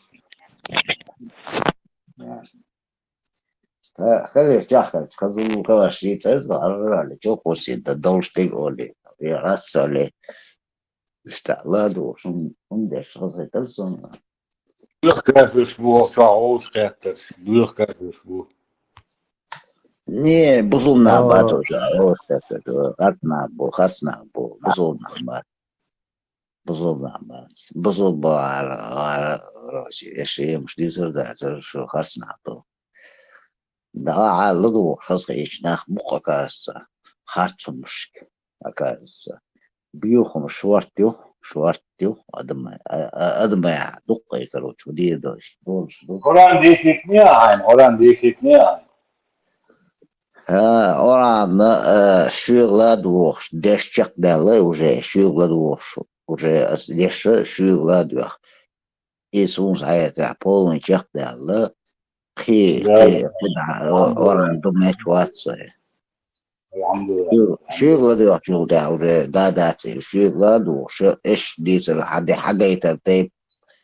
Speaker 8: خلي تاخذ خذوا كواشي تزرع على جو قوسي تدولش تقولي يا رسالة استعلاض وشون عندك خذ تلصم
Speaker 9: Duurkijkersboer, Charles Duurkijkersboer.
Speaker 8: не بظلنا بعد خرسنا بظلنا بعد بظل على راسي شيء مش ديزر ده شو خرسنا ده على لدو خصك إيش ناخ بقى خرطم مش أكاس بيوخم شوارتيو أدم دقة يكروش ودي دوش
Speaker 9: Holland die zit niet aan, Holland die zit niet aan.
Speaker 8: أوران شغلة دوخ دش شق دالة وجه شغلة دوخ وجه دش شغلة دوخ يسون ساعة بولن شق دالة خي قدع أوران دمت واتسه
Speaker 9: الحمد لله
Speaker 8: شو
Speaker 9: الحمد لله.
Speaker 8: غادي شو دا داتي شو غادو شو إيش ديت حد حاجة يترتيب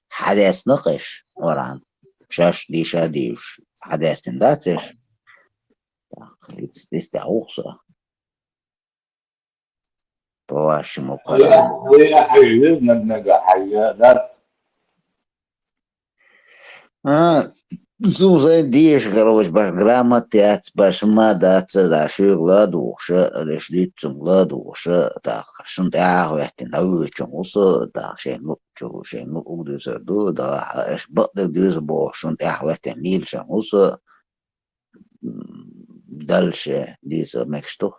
Speaker 8: حدث نقش وران شاش دي شاديش حدث داتش يستحوصة بواش مقران
Speaker 9: وين حيز نبنى حاجة لا.
Speaker 8: زوزة ديش غروش باش грамотец باش ما داتس دا شو غلادو شو ليش ديتم غلادو شو دا شن تاعو يحتن هاوي شموس دا شين نوتشو شين نوت أقدر سردو دا إيش بقدر ديز بو شن تاعو يحتن ميل شموس دالشة ديز مكشتوخ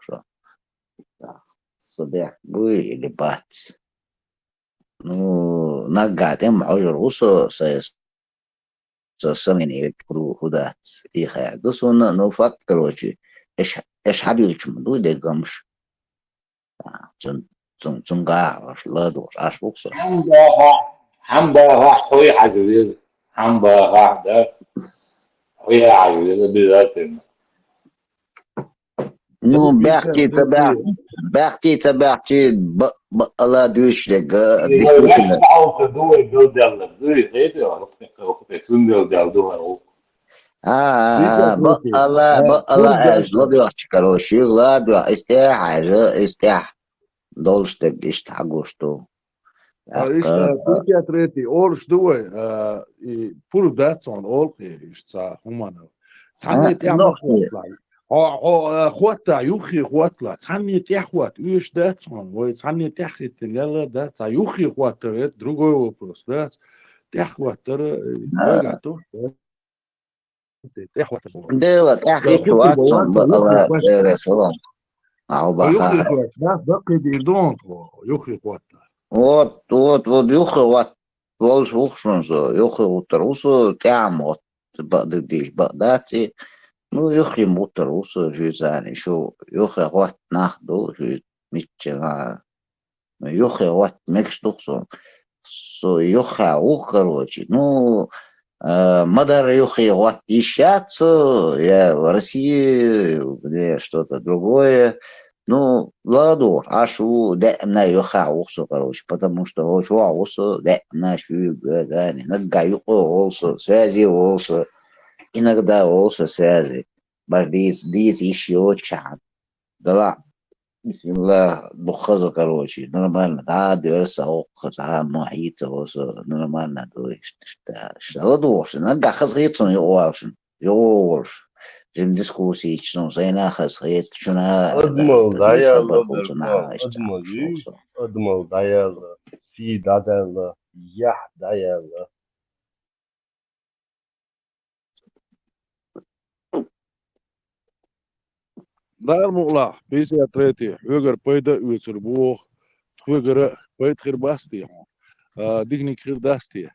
Speaker 8: صديق بوي اللي بات نو نقعد عجر وصو سيس سمين يكرو هدات إيخا دوسون نفكر وشي إيش حبيش من دو دي قمش زن قاعش لا دوش عاش بوكسر
Speaker 9: حمدا خوي حجوز حمدا ده خوي حجوز بذات.
Speaker 8: نو
Speaker 1: بيسا
Speaker 8: بحكي تبعتي الله دوش لك ديك
Speaker 9: يغلق أو كدوه دل زوي غيره وقت سندل دل دوه.
Speaker 1: بيسا تريتي
Speaker 8: الله
Speaker 1: فور
Speaker 8: عايز لا
Speaker 1: داتون
Speaker 8: دوش كروشي لا دو استاح عايز استاح دولشتك اشتحقوشتو
Speaker 1: Ista Turkija treti, orš duvaj, pur dacon, olke, išta humana. Sanni tiama khotla. Khota, yuhi khotla. Sanni tiahwat, uish dacon, ой, sanni tiahit, lela daca, yuhi khota, это другой вопрос, да? Tiahwat, вегато, tiahwat.
Speaker 8: ديوك احكي
Speaker 1: Khoti
Speaker 8: تواتسون
Speaker 1: bawata, yuhi
Speaker 8: بقى
Speaker 1: khwashta.
Speaker 8: رسول او
Speaker 1: Yuhi
Speaker 8: بخار
Speaker 1: khwashta, das baqi dirdon, yuhi khota.
Speaker 8: вот يخي وات والش وخشنز يخي وتروسو تعمت بقى ديش بقى داتي نو يخي موتروسو جيزاني شو يخي وات ناخدو جي ميتشنا يخي وات ميكس دوكسون سو يخي وخروجي نو مدار يخي وات ищаться я в России где что-то другое. Ну, ладно, ашу дэмна юха усу, короче, потому что очень усу дэмна швюгани, нагаю усу, связи усу, иногда усу связи. Бардис, дис еще чат. Да ладно, бисмилlah, бухазу, короче, нормально, да, дверса ухаза, муахица усу, нормально, то есть, что, ладно, нага хазгицун юолшин. Дискуссии, что зайна хасхет, что на
Speaker 10: Admiral
Speaker 8: тадиса
Speaker 10: Diallo
Speaker 8: барбуца на
Speaker 10: Admiral
Speaker 8: ища.
Speaker 10: Admiral Diallo C Diallo Yah Diallo
Speaker 1: Dar muqla, bisi treti, öger payda ütsür bu, öger payt khirbasti. Digni khirdasti.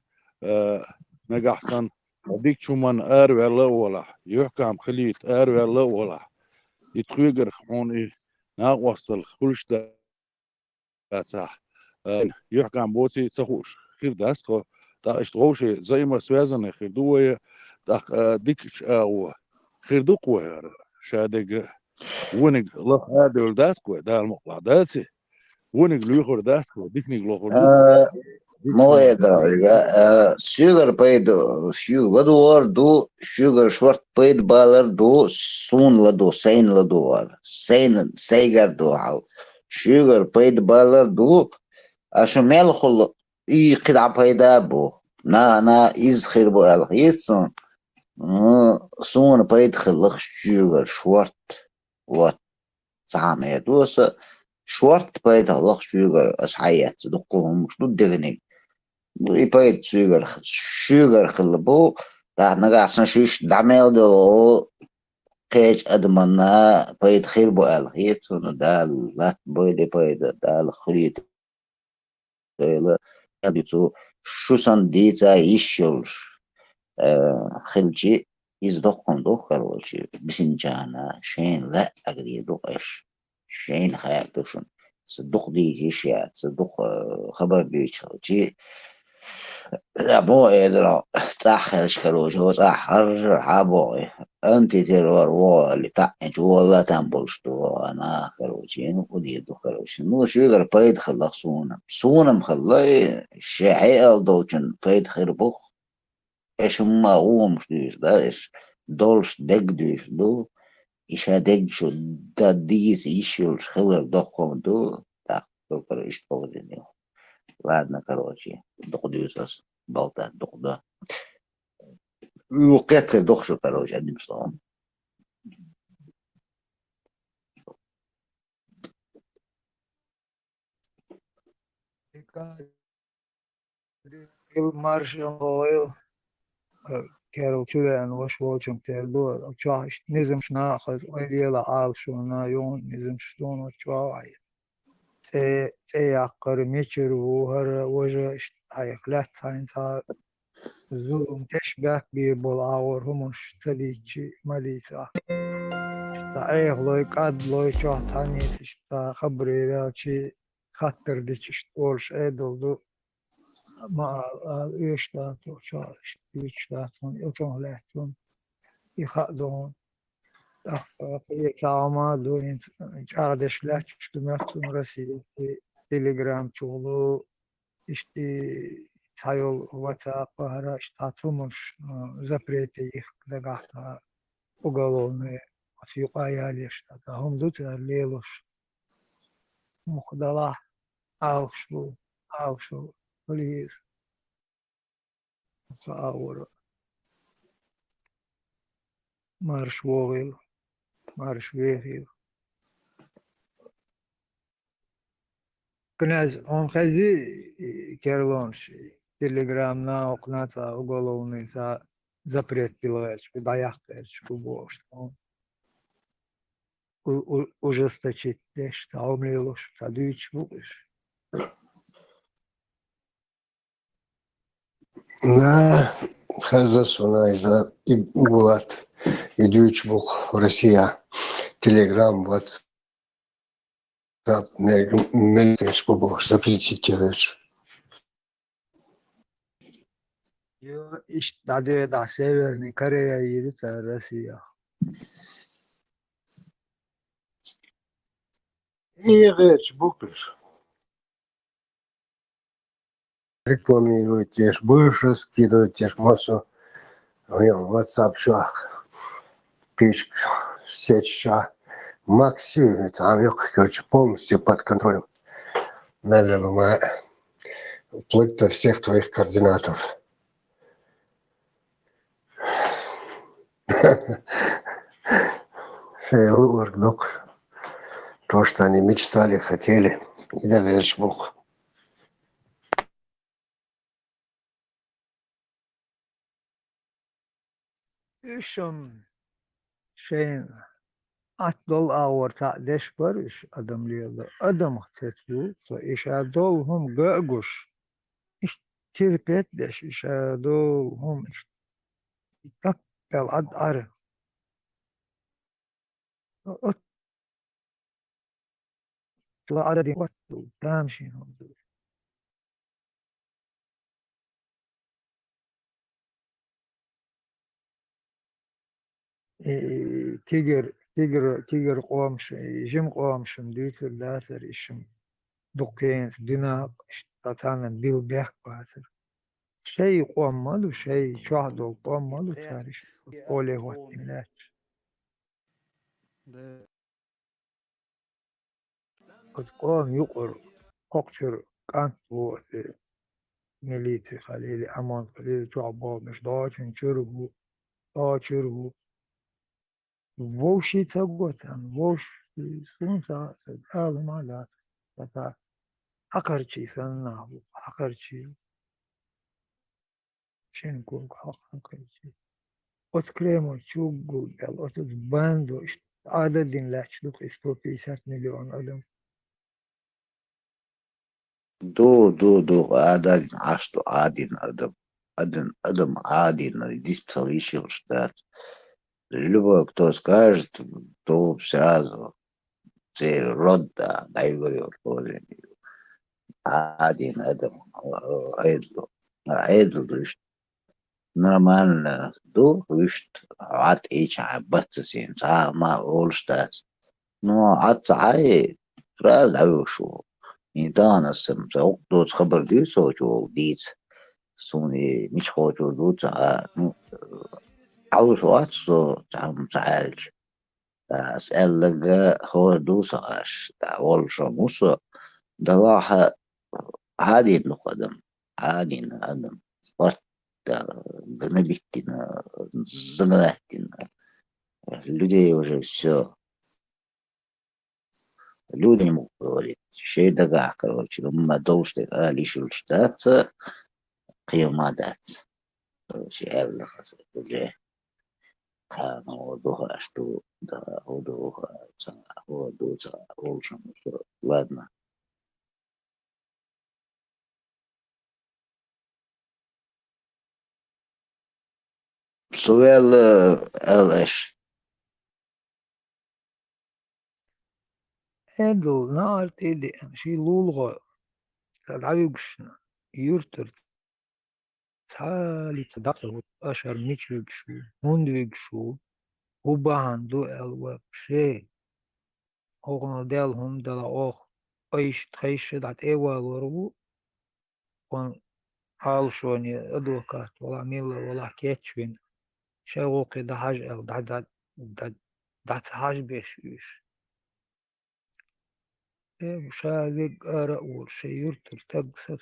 Speaker 1: Nagahsan dik chuman ar wala wala. Yuhkam khalit ar wala wala. يتخيجر هون ناقوصل كلش ده يحكي عن بوتي تخوش خير داس خو تا اشتغوش زي ما связаны خير دوه так ديك او خير دو قوه شادق ونق الله هذا داس كو ده المقطع داسي ونق ليخور داس كو ديكني لوخور دو ديك
Speaker 8: مو
Speaker 1: شما
Speaker 8: يقدر sugar paid sugar lador do sugar short paid baller do soon lado sein lador sein seigar do hal sugar paid baller do ashmel khul i qid'a payda bo na iz khir bo al khitson soon paid khilq sugar short what سامع دوس شورت بايد الله شوغر أصحيات دقوهم مش ضد بايد شوغر خلبو دا نجا عشان شيش دعمل دو كيج أدمنا بايد خير بو الخيط وندا لا بايد دا الخريط دا يبتو شو سان ديتا يشيلش خلجي يزدقهم دو كروشي بسنجانا شين لا أقدي دوقش شين خياتوشن صدق دي شيء صدق خبر بيشي لا بوي درا صح كروش هو صح عبوي антитеррор, اللي تعمل والله تنبل что она, короче, ну, подъеду, короче. Ну, شو يقدر بيد خلق صونا مخلي الشاحئة دوتشن بيد خربوخ إيش ما هو مش ديش ده إيش دولش دق ديش دو إيش هدق شو ده ديس إيش الخلق دقهم دو так только إيش تقولين ладно, короче, دق ديوسس болтать دق ده وقت دق شو короче одним словом.
Speaker 11: المارشال اويل كانوا كذا وش وجهم تردو وشاش نزم شناخذ ويلا عال شو نايون نزم شلون وشواعي تي عقر ميشر وهر وجه هاي خلات هاي زوم تشبه ببلاور همش تديتشي مديتا تعيق لوي قاد لوي شو تاني تشتا خبري ذا خاطر ديتش تقولش ايدل ما يشتاتون شاش يشتاتون يوتون لهتون يخدون في كاما دون عادش لا تشتمتون رسيل في تليجرام شغلو اشتي تايل واتساب هرا اشتاتومش запреты их загахта уголовные отъюкаяли что-то هم دوت лелуш مخدلا алшу полис صاور марш вогил марш вегил князь он хази керлонш телеграмна окната уголовный за запрет пилач даяктерч кубош ужесточить что омлилуш садыч будешь
Speaker 7: На Хазасуна за Булат и Дючбук Россия Телеграм WhatsApp Мелькеш побольше запретить делаешь.
Speaker 11: Иш даде да Северной Корея и Россия.
Speaker 7: И речь буквишь. Рекламируете, больше скидываете массу в WhatsApp шах, пичк, сеть шах, максимум, там короче, полностью под контролем. Налево, вплоть до всех твоих координатов. То, что они мечтали, хотели, и доверишь Бог.
Speaker 11: İşim şeyin atdol ağırta deş barış adam liyalı adam tetlu so işadol hum gaguş iş tirpet deş işadol hum iş takbel ad ar atla adadin wattu tamşin hum تيجر قوامش جيم قوامشم ديتر داتر إشم دقين ديناق تاتانا بيل بيخ باتر شيء قوام مالو شيء شاهدو قوام مالو تاريش قولي واتنلات قد قوام يقر ققشر كانت بو مليتي خليلي أمان خليلي تعبو مش داچن چربو داچربو ووشي تقوتن ووش سونسا سدال مالات تتا حقرشي سنة حقرشي شنكو حقرشي أتكلموا شوقو يلا أتباندو عدد لا تشلوك إسبو 50 مليون أدم
Speaker 8: دو عدد عشتو عادين أدم عادين здесь слышал, что любой, кто скажет, то сразу род, да, говорю, один Адам, Эйдл, говоришь, Нормально. Du wüsst, hat ich ein Battersin, sag mal, Olstadt. No, hat sei, فراز عوشو. إنتانا سمسا دوت خبر دي سوچو ديت. سوني مش خوچو دوت عوشو أتسو تعم تعالج. أسأل لك هو دوساش تعول شموسو دراحة عادي القدم عادي القدم فرت جنبتنا زغلتنا люди уже все люди не могут говорить شيء دقع короче لما دوشت ليش الشتات قيمة دات короче اللي خسر وجه كان وضوها أشتو دا وضوها ودوها وشم ладно سؤال الأش
Speaker 11: Edel naart ede شي لولغا العيوكشنا يورتر تالي تدخل أشهر نيتشوكشو هوندوكشو وباندو الواب شي أغنى دالهم دلا أخ أيش تخيش دعت إيوال وربو قن عالشوني أدوكات ولا ميلا ولا كيتشوين شي وقي دا حاج ال دعت حاج بيشوش شاويق أرأول شي يرتر تقصد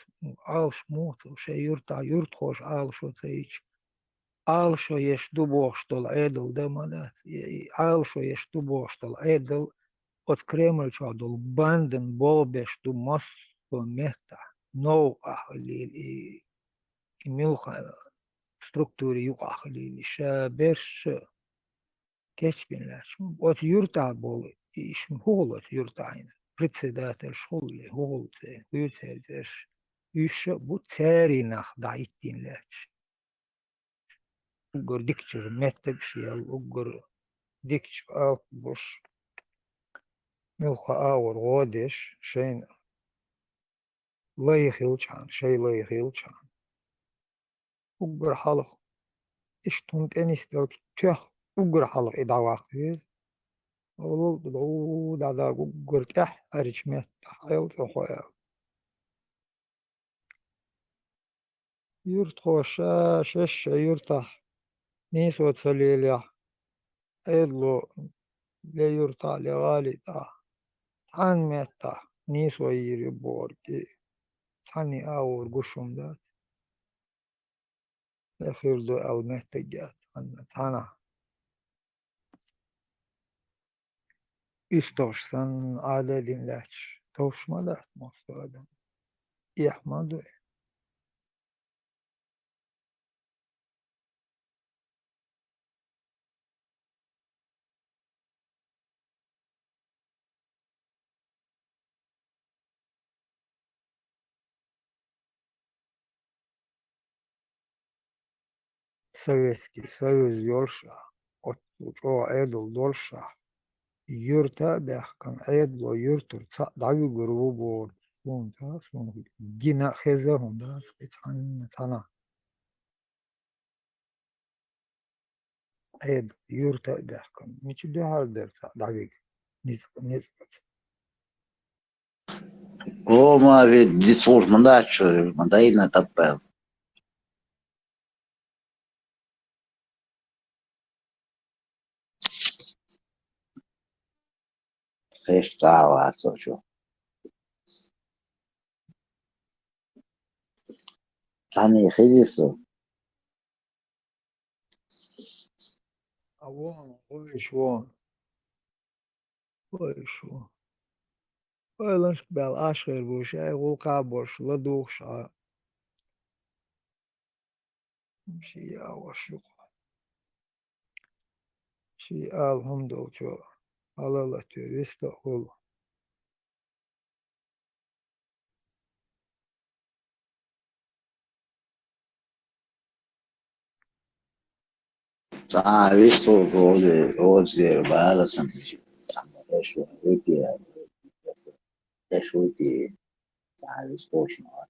Speaker 11: عالش موت وشي يرتع يرتخوش عالشو تيش عالشو يشدو بوشتل عدل دمالات عالشو يشدو بوشتل عدل от Кремль чадол банден болбеш ду мос мета нو ахлил и милха структуре юг ахлил шаберш кечбинлаш от юрта бол иш холот юртайн председатель школы холте юцердеш иш бу церинах дайтинлаш угор дикчер меттекшиал угор дикч ал бош ملخا آور غودش شين لا يخيلشان شي لا يخيلشان وقر حلق اشتونت انستل تيخ وقر حلق ادعواق فيز ولو دعو دعدا وقر تح ارجمت تحيل تخويا يرت خوشا شش يرتح نيس وتسليليا ايدلو لا يرتع لغالي تا عن ميتا نيس ويري بوركي تاني آور قشم دات الأخير دو المحتاجات أنا إستوشسن على دينلاش توش مالات مصادم يحمدو Советский Союз Йорша от о эдл дольша юрта бяхкан эдло юртур ца дави гуру бор сунта сун гина хеза хунда спецхан тана эд юрта бяхкан мич дехар дерса дави ниц
Speaker 8: Кома ведь дисфуз мандачо мандайна тапел خيش تعوى شو تاني خيزيسو
Speaker 11: أوان ويشوان ويشوان ويلنش بال آخر بوش أي وقع بوش لدوخ شي أوشو شي الحمد لله على لا تيستقول
Speaker 8: visto oggi bala semplice ايش ودي ايش ودي تعال سبوش ما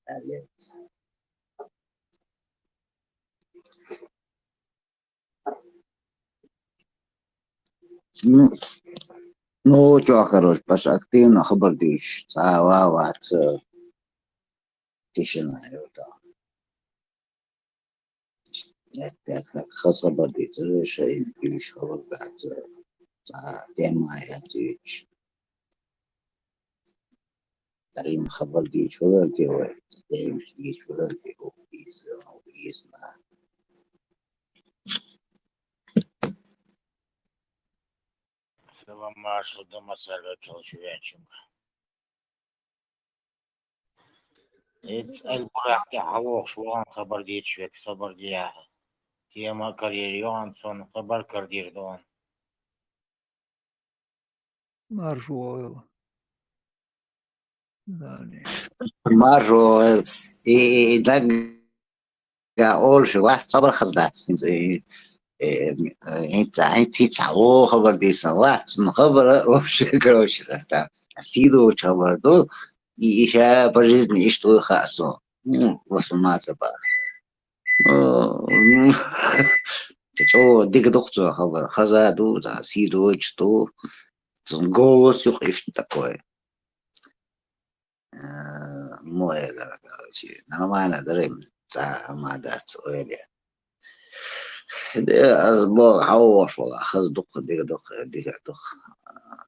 Speaker 8: لا Ну, ну, что, короче, Паша, активно хабар дишь. Ват, тишина. Это хас хабар дишь. Решай, пиш хабар бат. Тема я тич. Тарим хабар дишь. Валер делает. Тарим дишь. Валер делает. Из на.
Speaker 12: Села машло дома саргачал чувячим. It's البراق تعوق شوان خبر ديت شوك صبر دياها تيما كاريريون صن خبر كردير دون
Speaker 11: Маржуэл. يعني
Speaker 8: Marro, y da all شو واحد صبر خزدات. انت تعو خبر دي سنوات خبر وش كروش ستا سيدو خبر دو إيشا بجزني إيش تو خاصو وصلنا سبا تشو ديك دكتور خبر خزادو تا سيدو تشتو голос إيش такое مويه короче нормально дарим تا ما дат оэле أسبوع حوش والله خز دق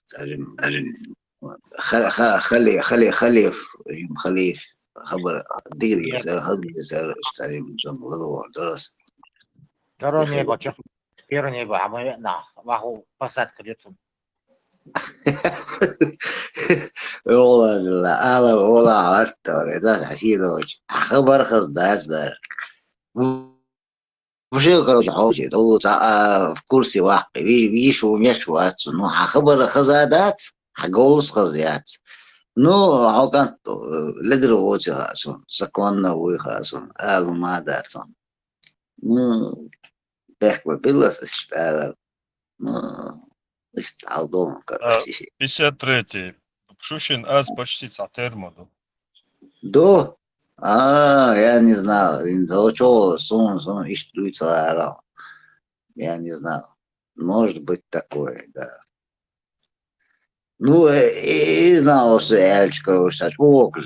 Speaker 8: تعلم خليف خبر دقيقة خبر تعلم موضوع درس
Speaker 12: ترى نيبا تشخ بير نيبا عمي نا واهو بسات كريتون
Speaker 8: والله لا أنا والله عرفت ولا ده عشير خبر خز داس مش короче حوشي تو في كرسي واقع بيشو ميشوات إنه خبر خزادات حقولس خزيات نو عقان لدرو وجه خاصون سكونا وي خاصون ما داتون نو بيحكوا بيلس اشتغل نو اشتغل دوم короче
Speaker 13: 53-й. Шушин аз почти цатермоду.
Speaker 8: до я не знал что сон ищу я не знал может быть такое да. Ну, и знал, что Эльчка, что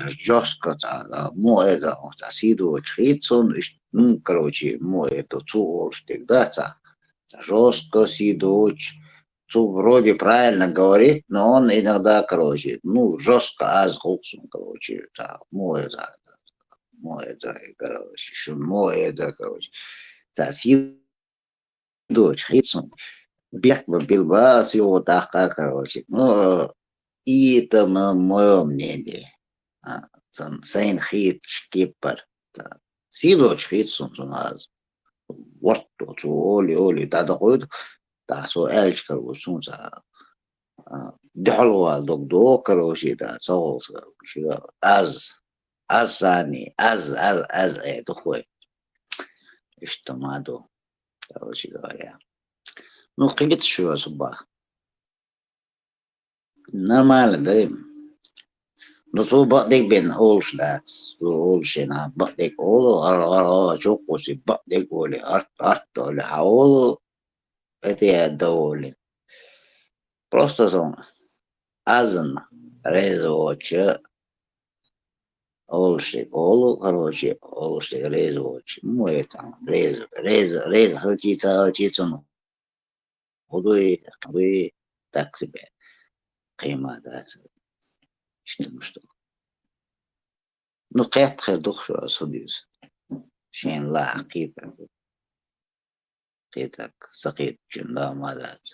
Speaker 8: жестко, это, сиду, чхицун, ну, короче, это, цу, всегда, жестко, сиду, цу, вроде правильно говорит, но он иногда, короче, ну, жестко, азгулсун, короче, это, короче, что, это, короче, сиду, чхицун. Бег Билбас его так, короче. Ну, и это мое мнение. Сейн хит шкипер. Сидоч хитсун у нас. Вот то, оли, да доходит. Да, со эльчка усунца. Дхалва догдо, короче, да, соус. Азани, это хуй. Что мадо, короче говоря. Ну, قلت شو صباح نورمال دايم نصو بقدك بين أول شلات أول شينا بقدك أول شوكوسي بقدك ولي أرت ولي حاول أتي الدولي просто son азан резоче олшик олу короче олшик резоче ну это рез халтица вы так себе قيمة ذات شنو نقيت خير دخشو أصديوس شين لا عقيدك سقيت شن لا ما ذات